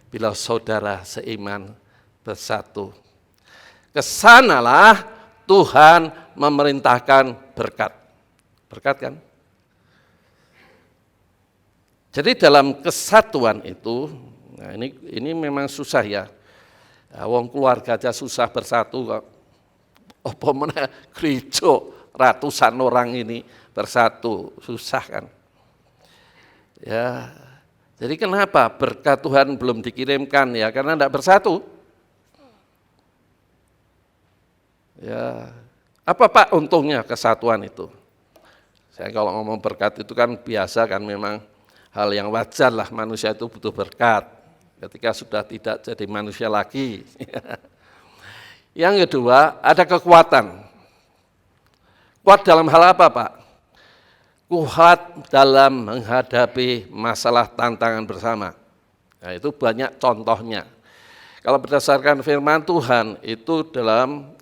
Speaker 3: bila saudara seiman bersatu. Kesanalah Tuhan memerintahkan berkat. Berkat kan? Jadi dalam kesatuan itu, nah ini memang susah ya. Wong keluarga aja susah bersatu kok. Apa mana gereja ratusan orang ini bersatu, susah kan? Ya. Jadi kenapa berkat Tuhan belum dikirimkan ya? Karena tidak bersatu. Ya, apa Pak untungnya kesatuan itu? Saya kalau ngomong berkat itu kan biasa kan, memang hal yang wajar lah, manusia itu butuh berkat ketika sudah tidak jadi manusia lagi. Yang kedua, ada kekuatan. Kuat dalam hal apa Pak? Kuat dalam menghadapi masalah tantangan bersama. Nah, itu banyak contohnya. Kalau berdasarkan firman Tuhan itu dalam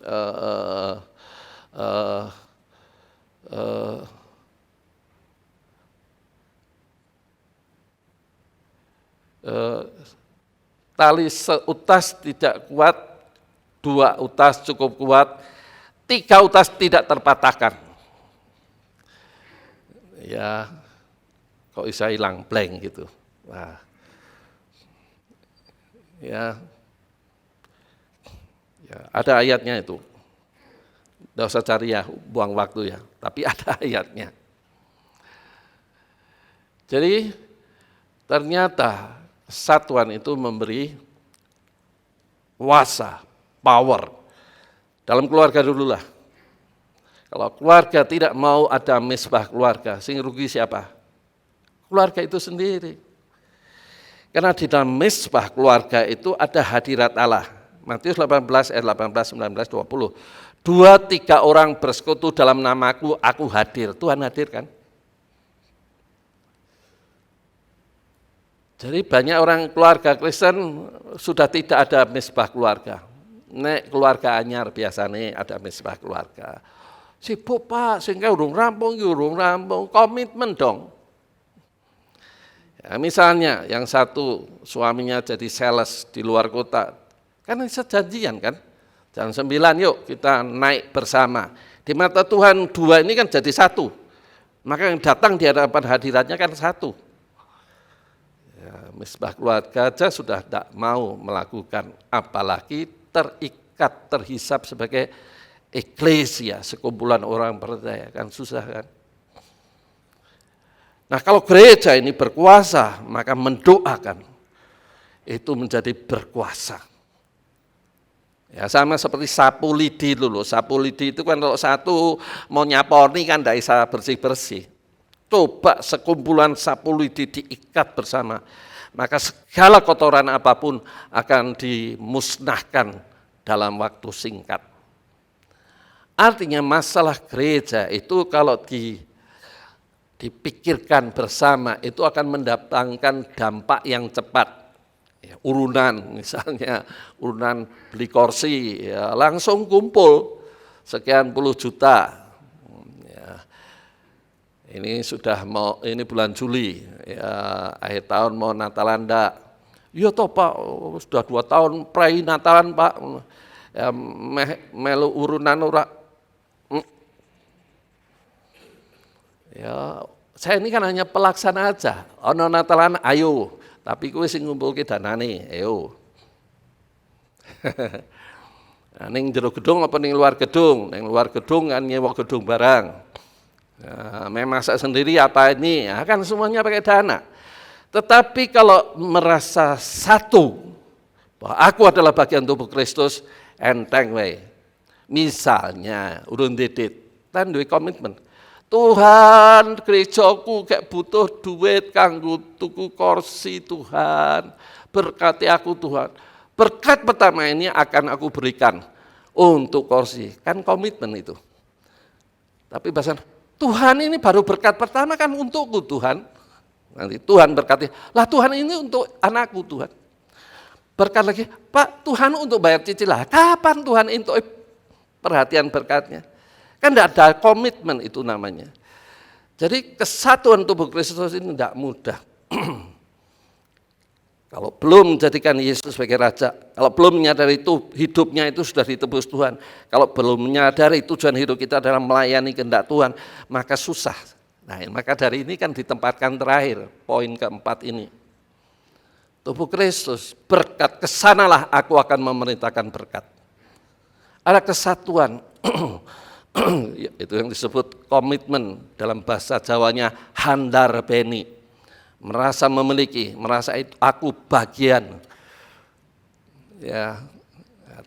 Speaker 3: tali seutas tidak kuat, 2 utas cukup kuat, 3 utas tidak terpatahkan. Ya, kok bisa hilang blank gitu. Nah, ya ada ayatnya itu. Tidak usah cari ya, buang waktu ya. Tapi ada ayatnya. Jadi ternyata kesatuan itu memberi kuasa, power. Dalam keluarga dulu lah. Kalau keluarga tidak mau ada misbah keluarga, sing rugi siapa? Keluarga itu sendiri. Karena di dalam misbah keluarga itu ada hadirat Allah. Matius 18 ayat 18, 19, 20. 2-3 orang bersekutu dalam namaku, aku hadir. Tuhan hadir kan? Jadi banyak orang keluarga Kristen sudah tidak ada misbah keluarga. Nek keluarga anyar biasanya ada misbah keluarga. Sibuk Pak, sehingga urung rampung, komitmen dong. Ya, misalnya yang satu suaminya jadi sales di luar kota, kan bisa janjian kan, jam 9 yuk kita naik bersama. Di mata Tuhan 2 ini kan jadi 1, maka yang datang di hadapan hadiratnya kan 1. Ya, misbah keluarga aja sudah tidak mau melakukan, apalagi terikat, terhisap sebagai eklesia, sekumpulan orang percaya, kan susah kan. Nah kalau gereja ini berkuasa, maka mendoakan itu menjadi berkuasa. Ya sama seperti sapu lidi dulu. Sapu lidi itu kan kalau satu mau nyaponi kan tidak bisa bersih-bersih. Coba sekumpulan sapu lidi diikat bersama, maka segala kotoran apapun akan dimusnahkan dalam waktu singkat. Artinya masalah gereja itu kalau dipikirkan bersama itu akan mendatangkan dampak yang cepat. Ya, urunan misalnya, urunan beli kursi, ya, langsung kumpul sekian puluh juta. Ya, ini sudah mau, ini bulan Juli, ya, akhir tahun mau Natalan enggak? Iya toh Pak, sudah 2 tahun prai Natalan Pak, ya, melu urunan ora. Ya, saya ini kan hanya pelaksana aja. Ono Natalan ayo. Tapi kowe sing ngumpulke danane, ayo. Nah, ning jero gedung apa ning luar gedung? Ning luar gedung kan nyewa gedung barang. Nah, memasak sendiri apa ini? Ya, kan semuanya pakai dana. Tetapi kalau merasa satu, bahwa aku adalah bagian tubuh Kristus, enteng wae. Misalnya urun didit, kan duwe komitmen. Tuhan, gerejaku kayak butuh duit kanggo tuku kursi Tuhan. Berkati aku Tuhan. Berkat pertama ini akan aku berikan untuk kursi. Kan komitmen itu. Tapi bahasan, Tuhan ini baru berkat pertama kan untukku Tuhan. Nanti Tuhan berkati, lah Tuhan ini untuk anakku Tuhan. Berkat lagi, Pak Tuhan untuk bayar cicilan. Kapan Tuhan untuk perhatian berkatnya? Kan tidak ada komitmen itu namanya. Jadi kesatuan tubuh Kristus ini tidak mudah. Kalau belum menjadikan Yesus sebagai Raja, kalau belum menyadari itu hidupnya itu sudah ditebus Tuhan, kalau belum menyadari tujuan hidup kita adalah melayani kehendak Tuhan, maka susah. Nah, maka dari ini kan ditempatkan terakhir, poin keempat ini. Tubuh Kristus, berkat kesanalah aku akan memerintahkan berkat. Ada kesatuan, itu yang disebut komitmen, dalam bahasa Jawanya handar beni. Merasa memiliki, merasa itu aku bagian. Ya.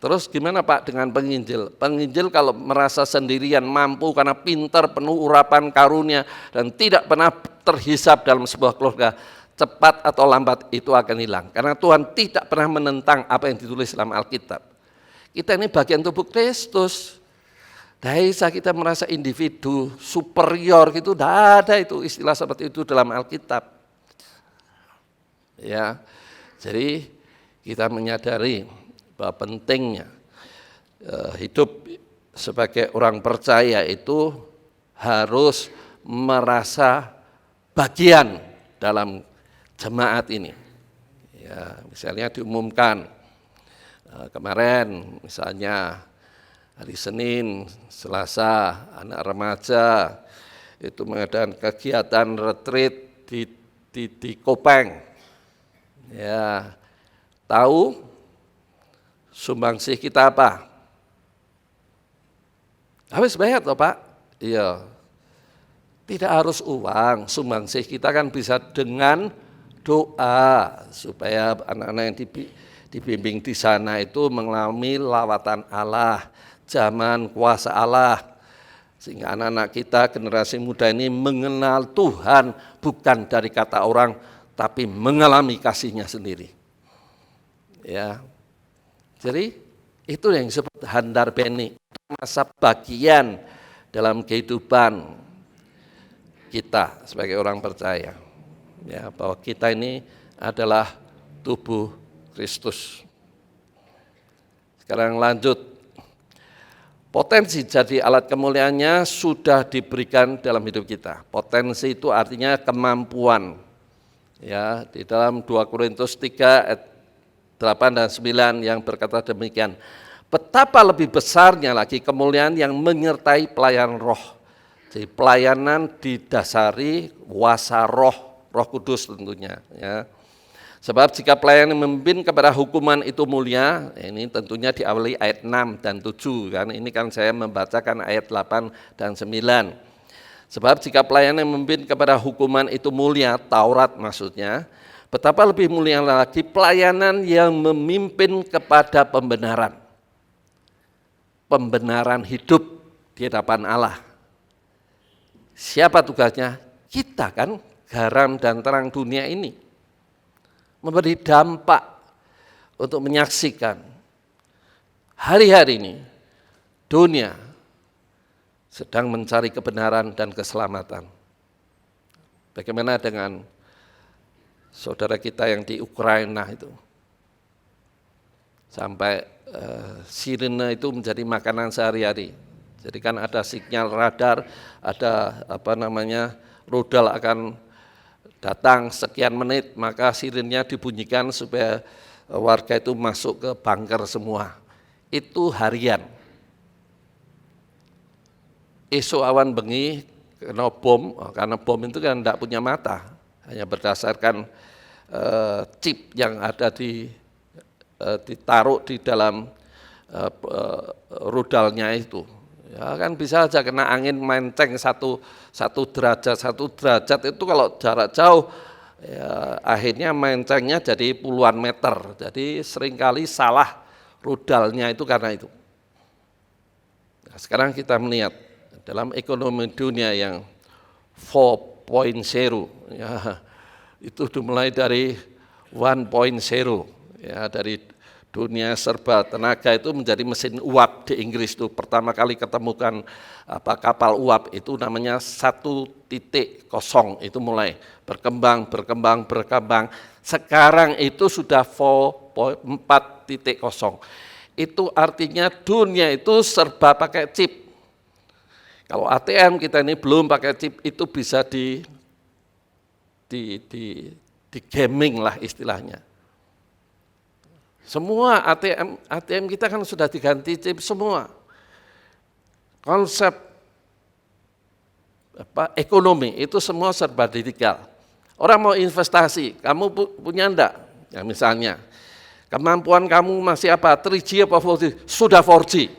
Speaker 3: Terus gimana Pak dengan penginjil? Penginjil kalau merasa sendirian, mampu karena pintar, penuh urapan karunia, dan tidak pernah terhisap dalam sebuah keluarga, cepat atau lambat itu akan hilang. Karena Tuhan tidak pernah menentang apa yang ditulis dalam Alkitab. Kita ini bagian tubuh Kristus. Daisa kita merasa individu, superior gitu, tidak ada itu istilah seperti itu dalam Alkitab. Ya, jadi kita menyadari bahwa pentingnya hidup sebagai orang percaya itu harus merasa bagian dalam jemaat ini. Ya, misalnya diumumkan kemarin, misalnya hari Senin, Selasa, anak remaja itu mengadakan kegiatan retreat di Kopeng. Ya, tahu sumbangsih kita apa? Habis bayar toh Pak? Iya. Tidak harus uang, sumbangsih kita kan bisa dengan doa supaya anak-anak yang dibimbing di sana itu mengalami lawatan Allah, zaman kuasa Allah. Sehingga anak-anak kita, generasi muda ini mengenal Tuhan bukan dari kata orang, tapi mengalami kasihnya sendiri. Ya, jadi itu yang disebut handar beni, masa bagian dalam kehidupan kita sebagai orang percaya. Ya, bahwa kita ini adalah tubuh Kristus. Sekarang lanjut, potensi jadi alat kemuliaannya sudah diberikan dalam hidup kita. Potensi itu artinya kemampuan. Ya, di dalam 2 Korintus 3 ayat 8 dan 9 yang berkata demikian. Betapa lebih besarnya lagi kemuliaan yang menyertai pelayanan roh. Jadi pelayanan didasari kuasa roh, Roh Kudus tentunya. Ya. Sebab jika pelayanan memimpin kepada hukuman itu mulia, ini tentunya diawali ayat 6 dan 7. Kan? Ini kan saya membacakan ayat 8 dan 9. Sebab jika pelayanan memimpin kepada hukuman itu mulia, Taurat maksudnya, betapa lebih mulia lagi pelayanan yang memimpin kepada pembenaran. Pembenaran hidup di hadapan Allah. Siapa tugasnya? Kita kan, garam dan terang dunia ini. Memberi dampak untuk menyaksikan hari-hari ini dunia sedang mencari kebenaran dan keselamatan. Bagaimana dengan saudara kita yang di Ukraina itu? Sampai sirine itu menjadi makanan sehari-hari. Jadi kan ada sinyal radar, ada rudal akan datang sekian menit, maka sirinnya dibunyikan supaya warga itu masuk ke bunker semua. Itu harian. Esok awan bengi kena bom, karena bom itu kan tidak punya mata, hanya berdasarkan chip yang ada ditaruh di dalam rudalnya itu. Ya kan bisa aja kena angin menceng satu derajat itu kalau jarak jauh, ya, akhirnya mencengnya jadi puluhan meter. Jadi seringkali salah rudalnya itu karena itu. Nah, sekarang kita melihat dalam ekonomi dunia yang 4.0, ya, itu dimulai dari 1.0, ya, dari dunia serba tenaga itu menjadi mesin uap di Inggris itu pertama kali ketemukan kapal uap itu namanya 1.0 itu mulai berkembang. Sekarang itu sudah 4.0. Itu artinya dunia itu serba pakai chip. Kalau ATM kita ini belum pakai chip itu bisa di gaming lah istilahnya. Semua ATM kita kan sudah diganti chip semua. Konsep ekonomi itu semua serba digital. Orang mau investasi, kamu punya enggak? Ya misalnya, kemampuan kamu masih apa? 3G apa 4G? Sudah 4G.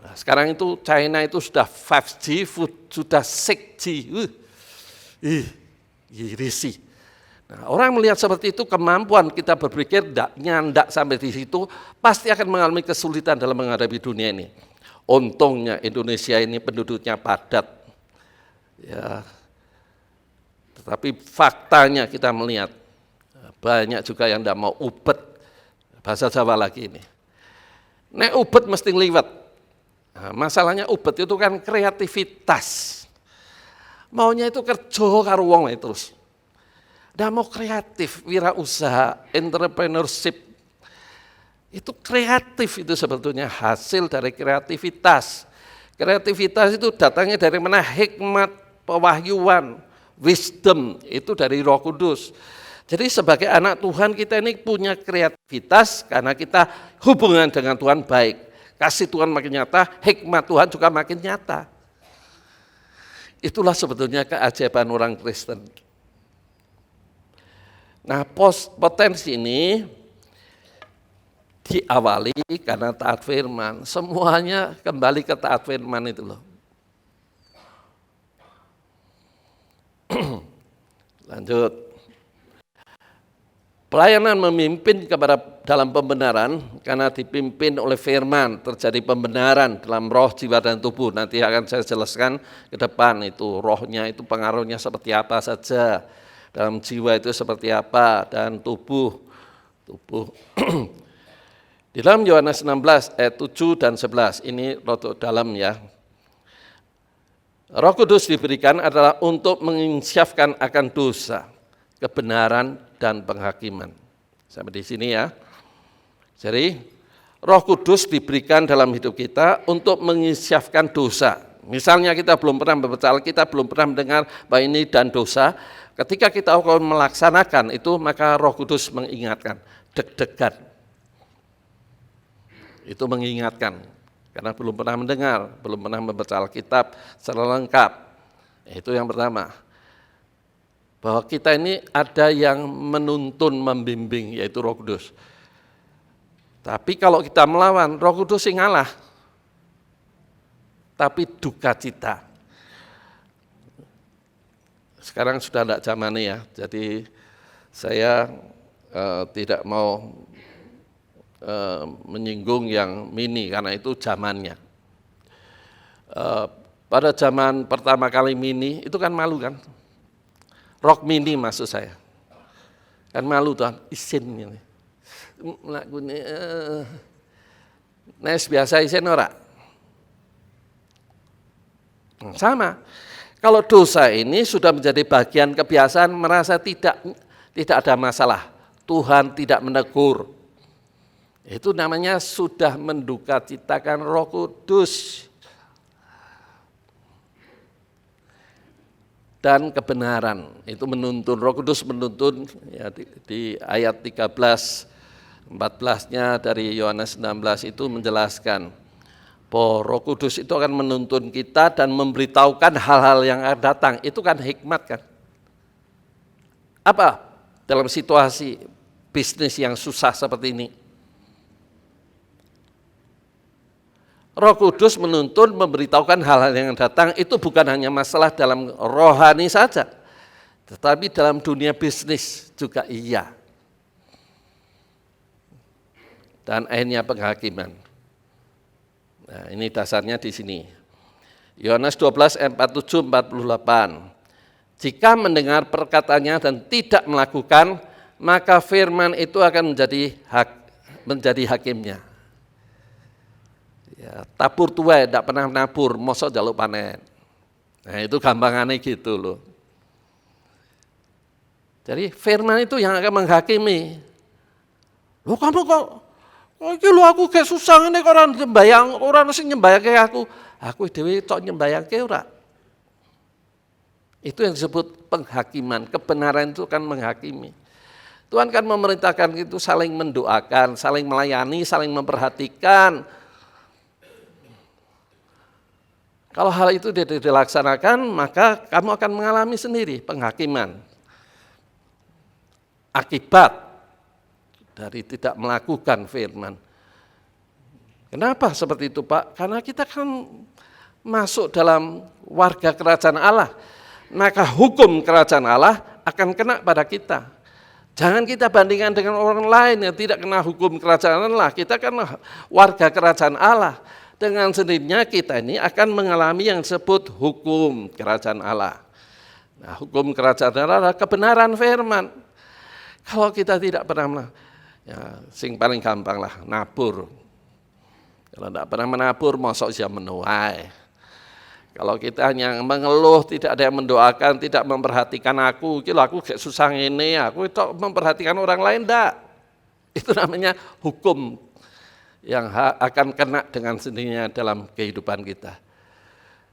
Speaker 3: Nah, sekarang itu China itu sudah 5G, sudah 6G. Risih. Nah, orang melihat seperti itu, kemampuan kita berpikir nyandak sampai di situ, pasti akan mengalami kesulitan dalam menghadapi dunia ini. Untungnya Indonesia ini penduduknya padat. Ya. Tetapi faktanya kita melihat, banyak juga yang tidak mau ubet, bahasa Jawa lagi ini. Nek ubet mesti liwet. Nah, masalahnya ubet itu kan kreativitas. Maunya itu kerja karo wong terus. Ndak mau kreatif, wirausaha, entrepreneurship. Itu kreatif itu sebetulnya hasil dari kreativitas. Kreativitas itu datangnya dari mana? Hikmat, pewahyuan, wisdom, itu dari Roh Kudus. Jadi sebagai anak Tuhan kita ini punya kreativitas karena kita hubungan dengan Tuhan baik. Kasih Tuhan makin nyata, hikmat Tuhan juga makin nyata. Itulah sebetulnya keajaiban orang Kristen. Nah, potensi ini diawali karena taat firman. Semuanya kembali ke taat firman itu loh. Lanjut. Pelayanan memimpin kepada dalam pembenaran karena dipimpin oleh firman, terjadi pembenaran dalam roh, jiwa, dan tubuh. Nanti akan saya jelaskan ke depan itu rohnya itu pengaruhnya seperti apa saja. Dalam jiwa itu seperti apa, dan tubuh. Di dalam Yohanes 16 ayat 7 dan 11, ini rotok dalam ya. Roh Kudus diberikan adalah untuk menginsyafkan akan dosa, kebenaran, dan penghakiman. Sampai di sini ya. Jadi Roh Kudus diberikan dalam hidup kita untuk menginsyafkan dosa. Misalnya kita belum pernah membaca Alkitab, belum pernah mendengar bahwa ini dan dosa. Ketika kita akan melaksanakan itu, maka Roh Kudus mengingatkan, deg-degan. Itu mengingatkan, karena belum pernah mendengar, belum pernah membaca Alkitab secara lengkap. Itu yang pertama. Bahwa kita ini ada yang menuntun, membimbing, yaitu Roh Kudus. Tapi kalau kita melawan, Roh Kudus yang ngalah. Tapi duka cita. Sekarang sudah tidak zamannya ya, jadi saya tidak mau menyinggung yang mini karena itu zamannya. Pada zaman pertama kali mini itu kan malu kan, rock mini maksud saya, kan malu tuh isin ini, nes biasa isin ora, sama. Kalau dosa ini sudah menjadi bagian kebiasaan, merasa tidak ada masalah, Tuhan tidak menegur. Itu namanya sudah menduka citakan Roh Kudus. Dan kebenaran, itu menuntun, Roh Kudus menuntun ya, di ayat 13-14-nya dari Yohanes 16 itu menjelaskan bahwa Roh Kudus itu akan menuntun kita dan memberitahukan hal-hal yang akan datang. Itu kan hikmat kan. Apa? Dalam situasi bisnis yang susah seperti ini. Roh Kudus menuntun, memberitahukan hal-hal yang datang. Itu bukan hanya masalah dalam rohani saja. Tetapi dalam dunia bisnis juga iya. Dan akhirnya penghakiman. Nah, ini dasarnya di sini. Yohanes 12 ayat 47-48. Jika mendengar perkataannya dan tidak melakukan, maka firman itu akan menjadi hakimnya. Ya, tabur tuai tidak pernah nabur, mosok jaluk panen. Nah, itu gampangannya gitu loh. Jadi firman itu yang akan menghakimi. Loh kamu kok iki lho aku gak susah ngene kok ora nyembayang, ora mesti nyembayangke aku. Aku dhewe tok nyembayangke ora. Itu yang disebut penghakiman, kebenaran itu kan menghakimi. Tuhan kan memerintahkan itu saling mendoakan, saling melayani, saling memperhatikan. Kalau hal itu tidak dilaksanakan, maka kamu akan mengalami sendiri penghakiman. Akibat dari tidak melakukan firman. Kenapa seperti itu, Pak? Karena kita kan masuk dalam warga kerajaan Allah. Maka hukum kerajaan Allah akan kena pada kita. Jangan kita bandingkan dengan orang lain yang tidak kena hukum kerajaan Allah. Kita kan warga kerajaan Allah. Dengan sendirinya kita ini akan mengalami yang disebut hukum kerajaan Allah. Nah, hukum kerajaan Allah adalah kebenaran firman. Kalau kita tidak pernah, ya sing paling gampang lah, nabur. Kalau tidak pernah menabur, mosok siap menuai. Kalau kita hanya mengeluh, tidak ada yang mendoakan, tidak memperhatikan aku kayak susah ini, aku itu memperhatikan orang lain, enggak. Itu namanya hukum yang akan kena dengan sendirinya dalam kehidupan kita.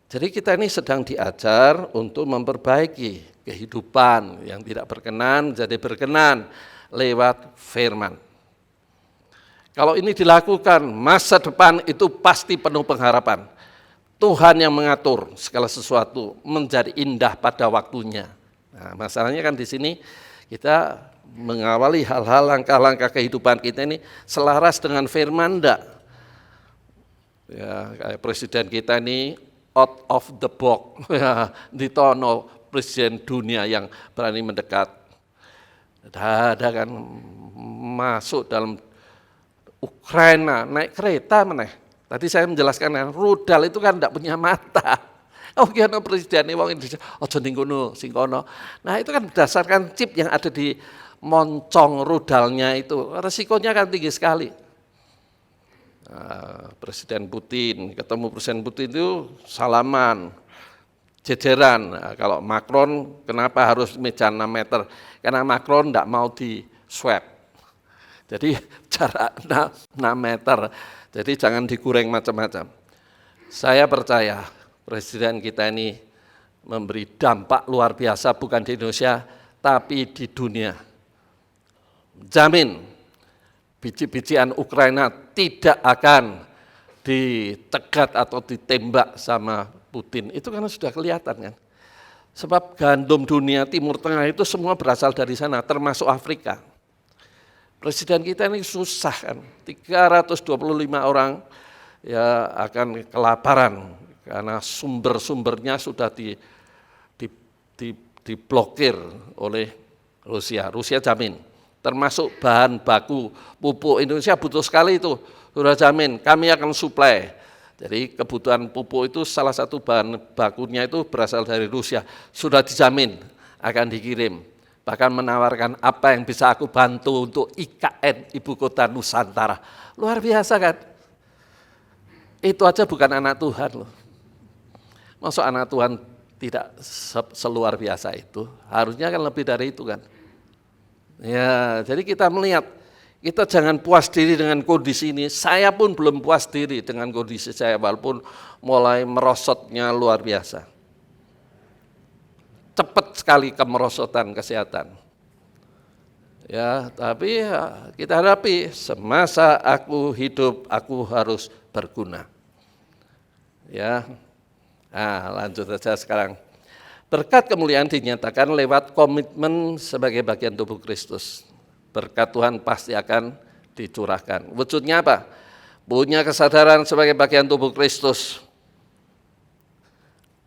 Speaker 3: Jadi kita ini sedang diajar untuk memperbaiki kehidupan yang tidak berkenan jadi berkenan lewat firman. Kalau ini dilakukan, masa depan itu pasti penuh pengharapan. Tuhan yang mengatur segala sesuatu menjadi indah pada waktunya. Nah, masalahnya kan di sini kita mengawali hal-hal langkah-langkah kehidupan kita ini selaras dengan firman enggak? Ya, kayak presiden kita ini out of the box, ya, ditono presiden dunia yang berani mendekat. Ada kan masuk dalam Ukraina naik kereta meneh. Tadi saya menjelaskan kan rudal itu kan tidak punya mata. Oh kiana presiden ini wong Indonesia, ojo ning kono sing kono. Nah, itu kan berdasarkan chip yang ada di moncong rudalnya itu. Resikonya kan tinggi sekali. Nah, Presiden Putin, ketemu Presiden Putin itu salaman, jejeran. Nah, kalau Macron kenapa harus meja 6 meter? Karena Macron tidak mau di swab. Jadi jarak 6 meter. Jadi jangan digoreng macam-macam. Saya percaya Presiden kita ini memberi dampak luar biasa bukan di Indonesia, tapi di dunia. Jamin biji-bijian Ukraina tidak akan ditegat atau ditembak sama Putin. Itu karena sudah kelihatan kan. Sebab gandum dunia Timur Tengah itu semua berasal dari sana, termasuk Afrika. Presiden kita ini susah kan, 325 orang ya akan kelaparan karena sumber-sumbernya sudah diblokir oleh Rusia. Rusia jamin, termasuk bahan baku pupuk Indonesia butuh sekali itu, sudah jamin kami akan suplai. Jadi kebutuhan pupuk itu salah satu bahan bakunya itu berasal dari Rusia, sudah dijamin akan dikirim. Bahkan menawarkan apa yang bisa aku bantu untuk IKN Ibu Kota Nusantara. Luar biasa kan? Itu aja bukan anak Tuhan loh. Maksud anak Tuhan tidak seluar biasa itu? Harusnya kan lebih dari itu kan? Ya, jadi kita melihat, kita jangan puas diri dengan kondisi ini. Saya pun belum puas diri dengan kondisi saya, walaupun mulai merosotnya luar biasa. Cepat sekali kemerosotan kesehatan. Ya, tapi ya, kita hadapi semasa aku hidup aku harus berguna. Ya. Nah, lanjut saja sekarang. Berkat kemuliaan dinyatakan lewat komitmen sebagai bagian tubuh Kristus. Berkat Tuhan pasti akan dicurahkan. Wujudnya apa? Punya kesadaran sebagai bagian tubuh Kristus.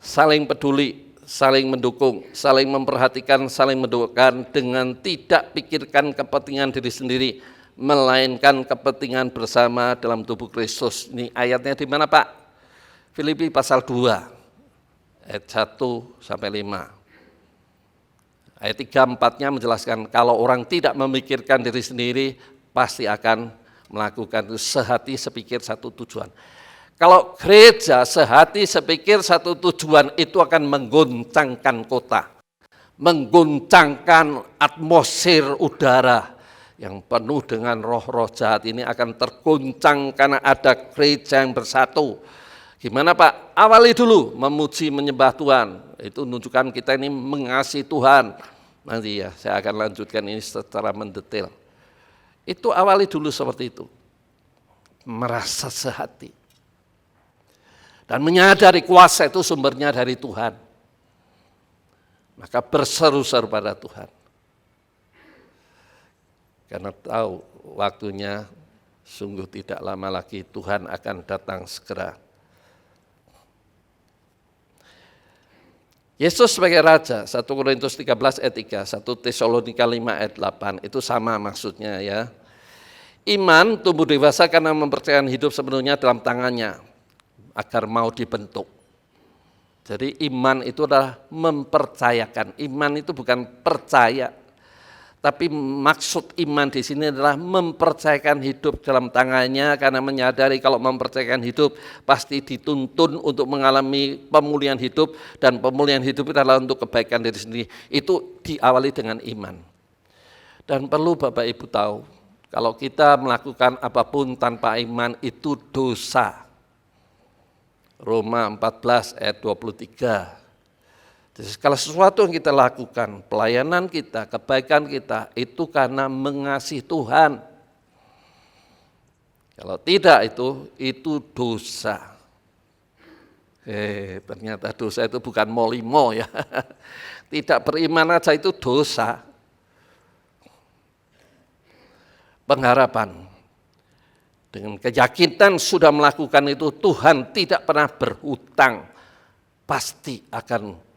Speaker 3: Saling peduli, saling mendukung, saling memperhatikan, saling mendoakan dengan tidak pikirkan kepentingan diri sendiri, melainkan kepentingan bersama dalam tubuh Kristus. Ini ayatnya di mana Pak? Filipi pasal 2, ayat 1-5. Ayat 3-4-nya menjelaskan kalau orang tidak memikirkan diri sendiri, pasti akan melakukan itu sehati sepikir satu tujuan. Kalau gereja sehati sepikir satu tujuan itu akan menggoncangkan kota, menggoncangkan atmosfer udara yang penuh dengan roh-roh jahat ini akan tergoncang karena ada gereja yang bersatu. Gimana Pak? Awali dulu memuji menyembah Tuhan, itu menunjukkan kita ini mengasihi Tuhan, Nanti ya, saya akan lanjutkan ini secara mendetail. Itu awali dulu seperti itu. Merasa sehati. Dan menyadari kuasa itu sumbernya dari Tuhan. Maka berseru-seru pada Tuhan. Karena tahu waktunya sungguh tidak lama lagi Tuhan akan datang segera. Yesus sebagai Raja, 1 Korintus 13 ayat 3, 1 Tesalonika 5 ayat 8, itu sama maksudnya ya. Iman tumbuh dewasa karena mempercayakan hidup sepenuhnya dalam tangannya, agar mau dibentuk. Jadi iman itu adalah mempercayakan, iman itu bukan percaya, tapi maksud iman di sini adalah mempercayakan hidup dalam tangannya karena menyadari kalau mempercayakan hidup pasti dituntun untuk mengalami pemulihan hidup dan pemulihan hidup itu adalah untuk kebaikan diri sendiri. Itu diawali dengan iman. Dan perlu Bapak Ibu tahu, kalau kita melakukan apapun tanpa iman itu dosa. Roma 14 ayat 23. Jadi kalau sesuatu yang kita lakukan, pelayanan kita, kebaikan kita, itu karena mengasihi Tuhan. Kalau tidak itu dosa. Ternyata dosa itu bukan molimo ya. Tidak beriman aja itu dosa. Pengharapan. Dengan keyakinan sudah melakukan itu, Tuhan tidak pernah berhutang. Pasti akan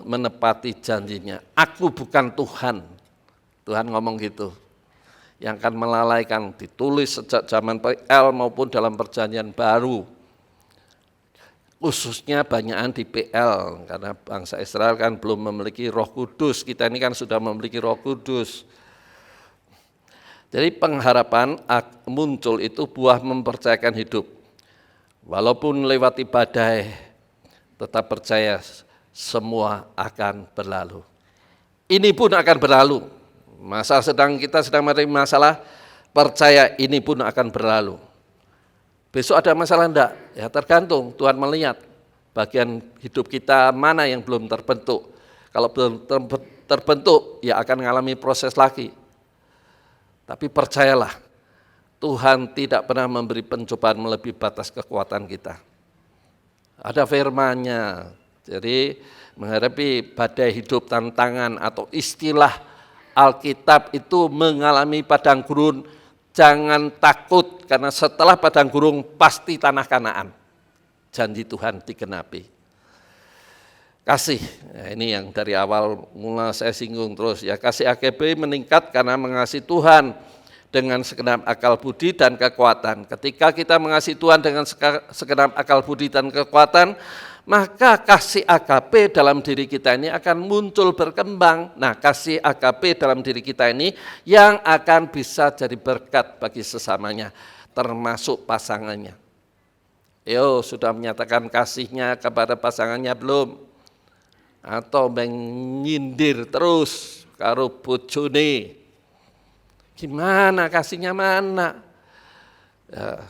Speaker 3: menepati janjinya. Aku bukan Tuhan. Tuhan ngomong gitu. Yang akan melalaikan, ditulis sejak zaman PL maupun dalam perjanjian baru. Khususnya banyakan di PL, karena bangsa Israel kan belum memiliki Roh Kudus. Kita ini kan sudah memiliki Roh Kudus. Jadi pengharapan muncul itu buah mempercayakan hidup. Walaupun lewati badai, tetap percaya semua akan berlalu. Ini pun akan berlalu. Kita sedang mengalami masalah, percaya ini pun akan berlalu. Besok ada masalah enggak? Ya tergantung, Tuhan melihat bagian hidup kita mana yang belum terbentuk. Kalau belum terbentuk, ya akan mengalami proses lagi. Tapi percayalah, Tuhan tidak pernah memberi pencobaan melebihi batas kekuatan kita. Ada firman-Nya. Jadi menghadapi badai hidup, tantangan atau istilah Alkitab itu mengalami padang gurun, jangan takut karena setelah padang gurun pasti tanah Kanaan. Janji Tuhan digenapi. Kasih, nah ini yang dari awal mula saya singgung terus ya, kasih AKB meningkat karena mengasihi Tuhan dengan segenap akal budi dan kekuatan. Ketika kita mengasihi Tuhan dengan segenap akal budi dan kekuatan, maka kasih AKB dalam diri kita ini akan muncul berkembang. Nah, kasih AKB dalam diri kita ini yang akan bisa jadi berkat bagi sesamanya, termasuk pasangannya. Yo, sudah menyatakan kasihnya kepada pasangannya belum? Atau menyindir terus karo bojone? Gimana kasihnya mana? Ya,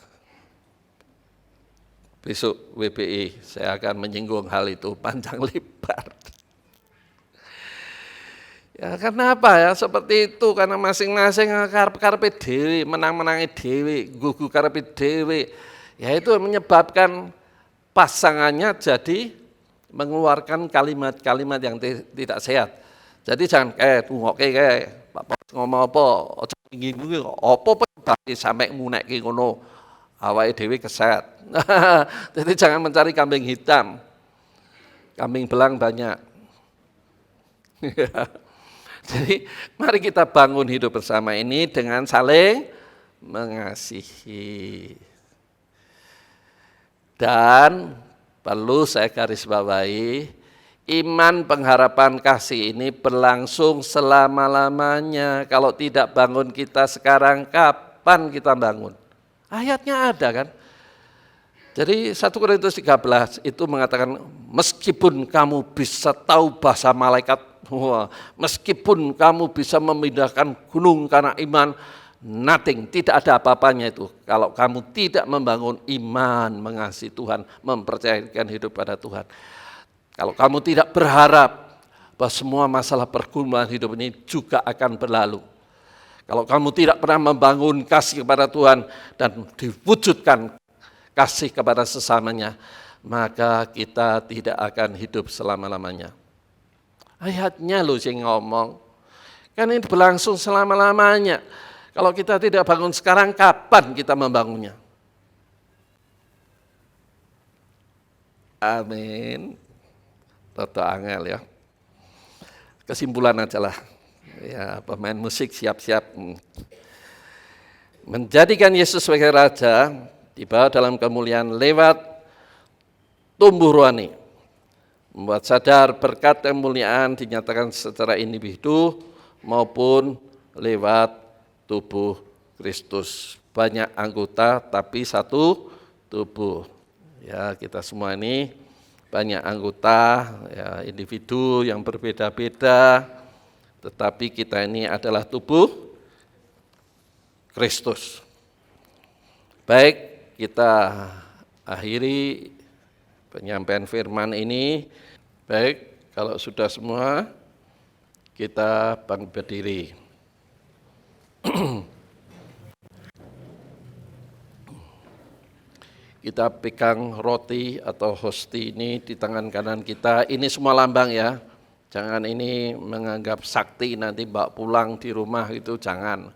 Speaker 3: besok WBI saya akan menyinggung hal itu panjang lebar. Ya kenapa ya seperti itu? Karena masing-masing karep-karepe dhewe, menang-menangi dhewe, gugu karepe dhewe. Ya itu menyebabkan pasangannya jadi mengeluarkan kalimat-kalimat yang tidak sehat. Jadi jangan tungokke Pak ngomong apa, aja nginggu apa berarti sampai ngunekke ngono. Awake dhewe keset. Jadi jangan mencari kambing hitam. Kambing belang banyak. Jadi mari kita bangun hidup bersama ini dengan saling mengasihi. Dan perlu saya garis bawahi, iman, pengharapan, kasih ini berlangsung selama-lamanya. Kalau tidak bangun kita sekarang, kapan kita bangun? Ayatnya ada kan? Jadi 1 Korintus 13 itu mengatakan, meskipun kamu bisa tahu bahasa malaikat, meskipun kamu bisa memindahkan gunung karena iman, nothing, tidak ada apa-apanya itu. Kalau kamu tidak membangun iman, mengasihi Tuhan, mempercayakan hidup pada Tuhan. Kalau kamu tidak berharap bahwa semua masalah pergumulan hidup ini juga akan berlalu. Kalau kamu tidak pernah membangun kasih kepada Tuhan dan diwujudkan kasih kepada sesamanya, maka kita tidak akan hidup selama-lamanya. Ayatnya loh yang ngomong, kan ini berlangsung selama-lamanya. Kalau kita tidak bangun sekarang, kapan kita membangunnya? Amin. Toto angel ya. Kesimpulan aja lah. Ya, pemain musik siap-siap. Menjadikan Yesus sebagai Raja, dibawa dalam kemuliaan lewat tumbuh rohani. Membuat sadar berkat kemuliaan dinyatakan secara individu maupun lewat tubuh Kristus. Banyak anggota tapi satu tubuh. Ya, kita semua ini banyak anggota, ya, individu yang berbeda-beda, tetapi kita ini adalah tubuh Kristus. Baik, kita akhiri penyampaian firman ini. Baik, kalau sudah semua, kita bangkit berdiri. Kita pegang roti atau hosti ini di tangan kanan kita. Ini semua lambang ya. Jangan ini menganggap sakti nanti bawa pulang di rumah itu, jangan.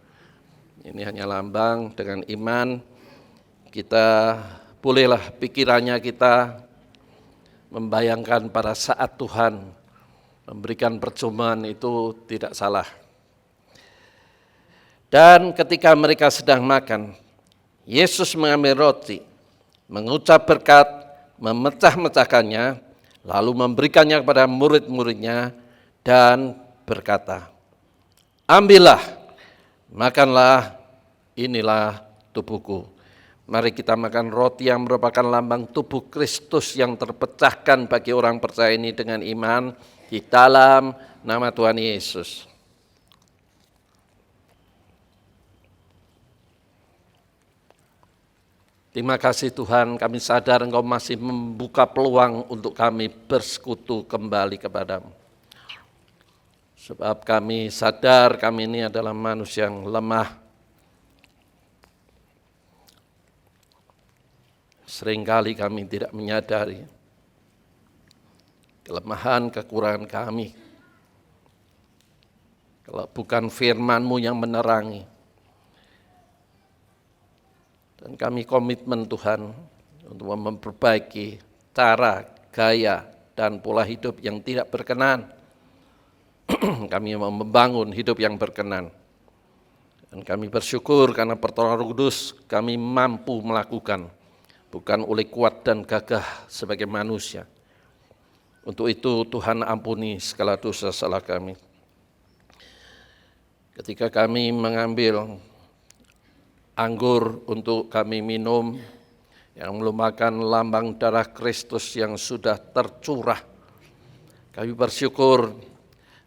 Speaker 3: Ini hanya lambang. Dengan iman kita bolehlah pikirannya kita membayangkan pada saat Tuhan memberikan perjamuan itu tidak salah. Dan ketika mereka sedang makan, Yesus mengambil roti, mengucap berkat, memecah-mecahkannya, lalu memberikannya kepada murid-muridnya dan berkata, "Ambillah, makanlah, inilah tubuhku." Mari kita makan roti yang merupakan lambang tubuh Kristus yang terpecahkan bagi orang percaya ini dengan iman di dalam nama Tuhan Yesus. Terima kasih Tuhan, kami sadar Engkau masih membuka peluang untuk kami bersekutu kembali kepadamu. Sebab kami sadar kami ini adalah manusia yang lemah. Seringkali kami tidak menyadari kelemahan, kekurangan kami. Kalau bukan firman-Mu yang menerangi. Dan kami komitmen Tuhan untuk memperbaiki cara, gaya, dan pola hidup yang tidak berkenan. Kami mau membangun hidup yang berkenan. Dan kami bersyukur karena pertolongan Roh Kudus kami mampu melakukan. Bukan oleh kuat dan gagah sebagai manusia. Untuk itu Tuhan ampuni segala dosa salah kami. Ketika kami mengambil anggur untuk kami minum, yang merupakan lambang darah Kristus yang sudah tercurah. Kami bersyukur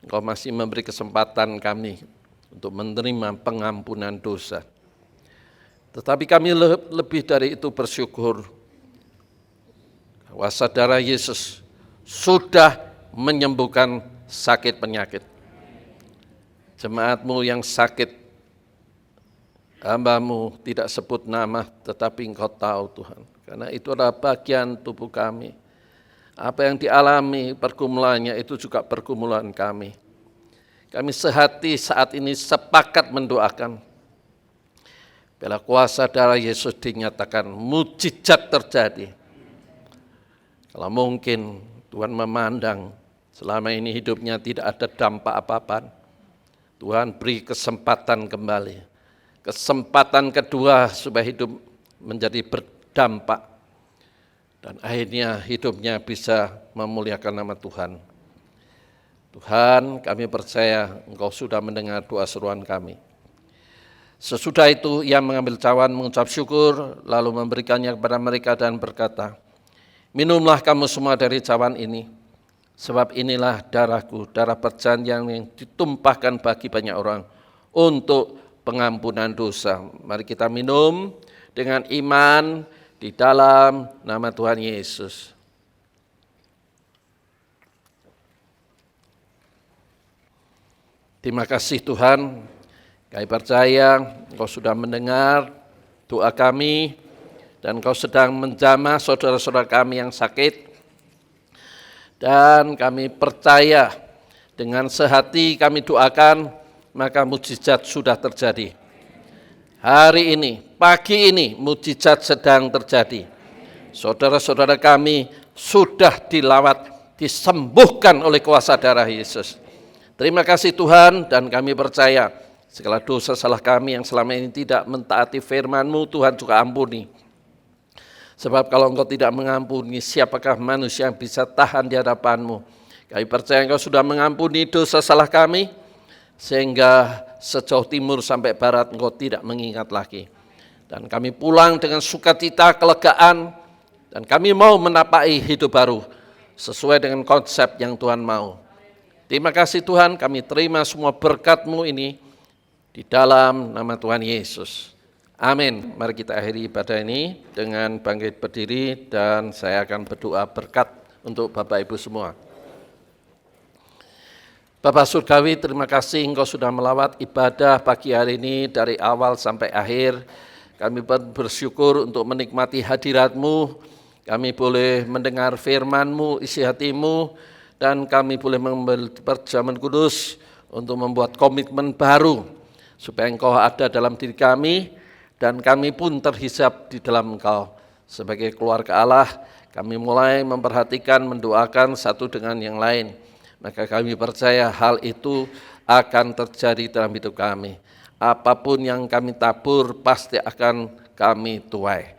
Speaker 3: Engkau masih memberi kesempatan kami untuk menerima pengampunan dosa. Tetapi kami lebih dari itu bersyukur kuasa darah Yesus sudah menyembuhkan sakit penyakit. Jemaat-Mu yang sakit, hamba-Mu tidak sebut nama, tetapi Engkau tahu Tuhan. Karena itu adalah bagian tubuh kami. Apa yang dialami pergumulannya itu juga pergumulan kami. Kami sehati saat ini sepakat mendoakan. Bila kuasa darah Yesus dinyatakan, mujizat terjadi. Kalau mungkin Tuhan memandang selama ini hidupnya tidak ada dampak apa-apa. Tuhan beri kesempatan kembali. Kesempatan kedua supaya hidup menjadi berdampak. Dan akhirnya hidupnya bisa memuliakan nama Tuhan. Tuhan, kami percaya Engkau sudah mendengar doa seruan kami. Sesudah itu ia mengambil cawan, mengucap syukur, lalu memberikannya kepada mereka dan berkata, "Minumlah kamu semua dari cawan ini, sebab inilah darahku, darah perjanjian yang ditumpahkan bagi banyak orang untuk pengampunan dosa." Mari kita minum dengan iman di dalam nama Tuhan Yesus. Terima kasih Tuhan, kami percaya Engkau sudah mendengar doa kami dan Engkau sedang menjamah saudara-saudara kami yang sakit. Dan kami percaya dengan sehati kami doakan, maka mujizat sudah terjadi. Hari ini, pagi ini mujizat sedang terjadi. Saudara-saudara kami sudah dilawat, disembuhkan oleh kuasa darah Yesus. Terima kasih Tuhan, dan kami percaya segala dosa salah kami yang selama ini tidak mentaati firman-Mu, Tuhan juga ampuni. Sebab kalau Engkau tidak mengampuni, siapakah manusia yang bisa tahan di hadapan-Mu? Kami percaya Engkau sudah mengampuni dosa salah kami, sehingga sejauh timur sampai barat Engkau tidak mengingat lagi. Dan kami pulang dengan sukacita, kelegaan, dan kami mau menapaki hidup baru sesuai dengan konsep yang Tuhan mau. Terima kasih Tuhan, kami terima semua berkat-Mu ini di dalam nama Tuhan Yesus. Amin. Mari kita akhiri ibadah ini dengan bangkit berdiri dan saya akan berdoa berkat untuk Bapak Ibu semua. Bapak Surgawi, terima kasih Engkau sudah melawat ibadah pagi hari ini dari awal sampai akhir. Kami bersyukur untuk menikmati hadirat-Mu. Kami boleh mendengar firman-Mu, isi hati-Mu, dan kami boleh mengambil perjamuan kudus untuk membuat komitmen baru supaya Engkau ada dalam diri kami dan kami pun terhisap di dalam Engkau. Sebagai keluarga Allah, kami mulai memperhatikan, mendoakan satu dengan yang lain. Maka kami percaya hal itu akan terjadi dalam hidup kami. Apapun yang kami tabur pasti akan kami tuai.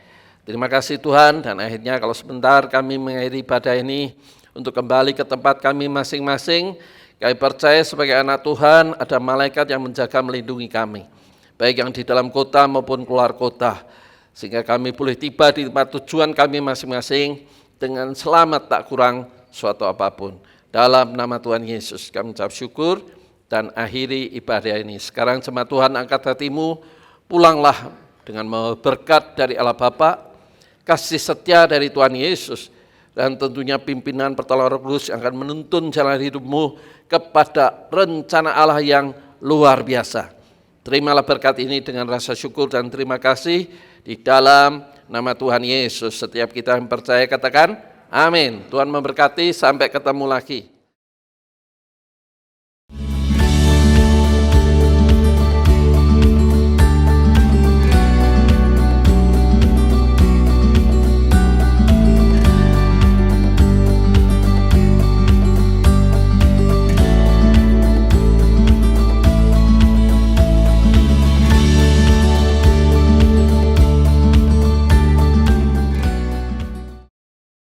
Speaker 3: Terima kasih Tuhan, dan akhirnya kalau sebentar kami mengakhiri ibadah ini, untuk kembali ke tempat kami masing-masing, kami percaya sebagai anak Tuhan ada malaikat yang menjaga melindungi kami, baik yang di dalam kota maupun keluar kota, sehingga kami boleh tiba di tempat tujuan kami masing-masing dengan selamat tak kurang suatu apapun. Dalam nama Tuhan Yesus kami ucap syukur dan akhiri ibadah ini. Sekarang jemaat Tuhan, angkat hatimu, pulanglah dengan membawa berkat dari Allah Bapa, kasih setia dari Tuhan Yesus, dan tentunya pimpinan pertolongan Roh Kudus yang akan menuntun jalan hidupmu kepada rencana Allah yang luar biasa. Terimalah berkat ini dengan rasa syukur dan terima kasih di dalam nama Tuhan Yesus. Setiap kita yang percaya katakan amin. Tuhan memberkati, sampai ketemu lagi.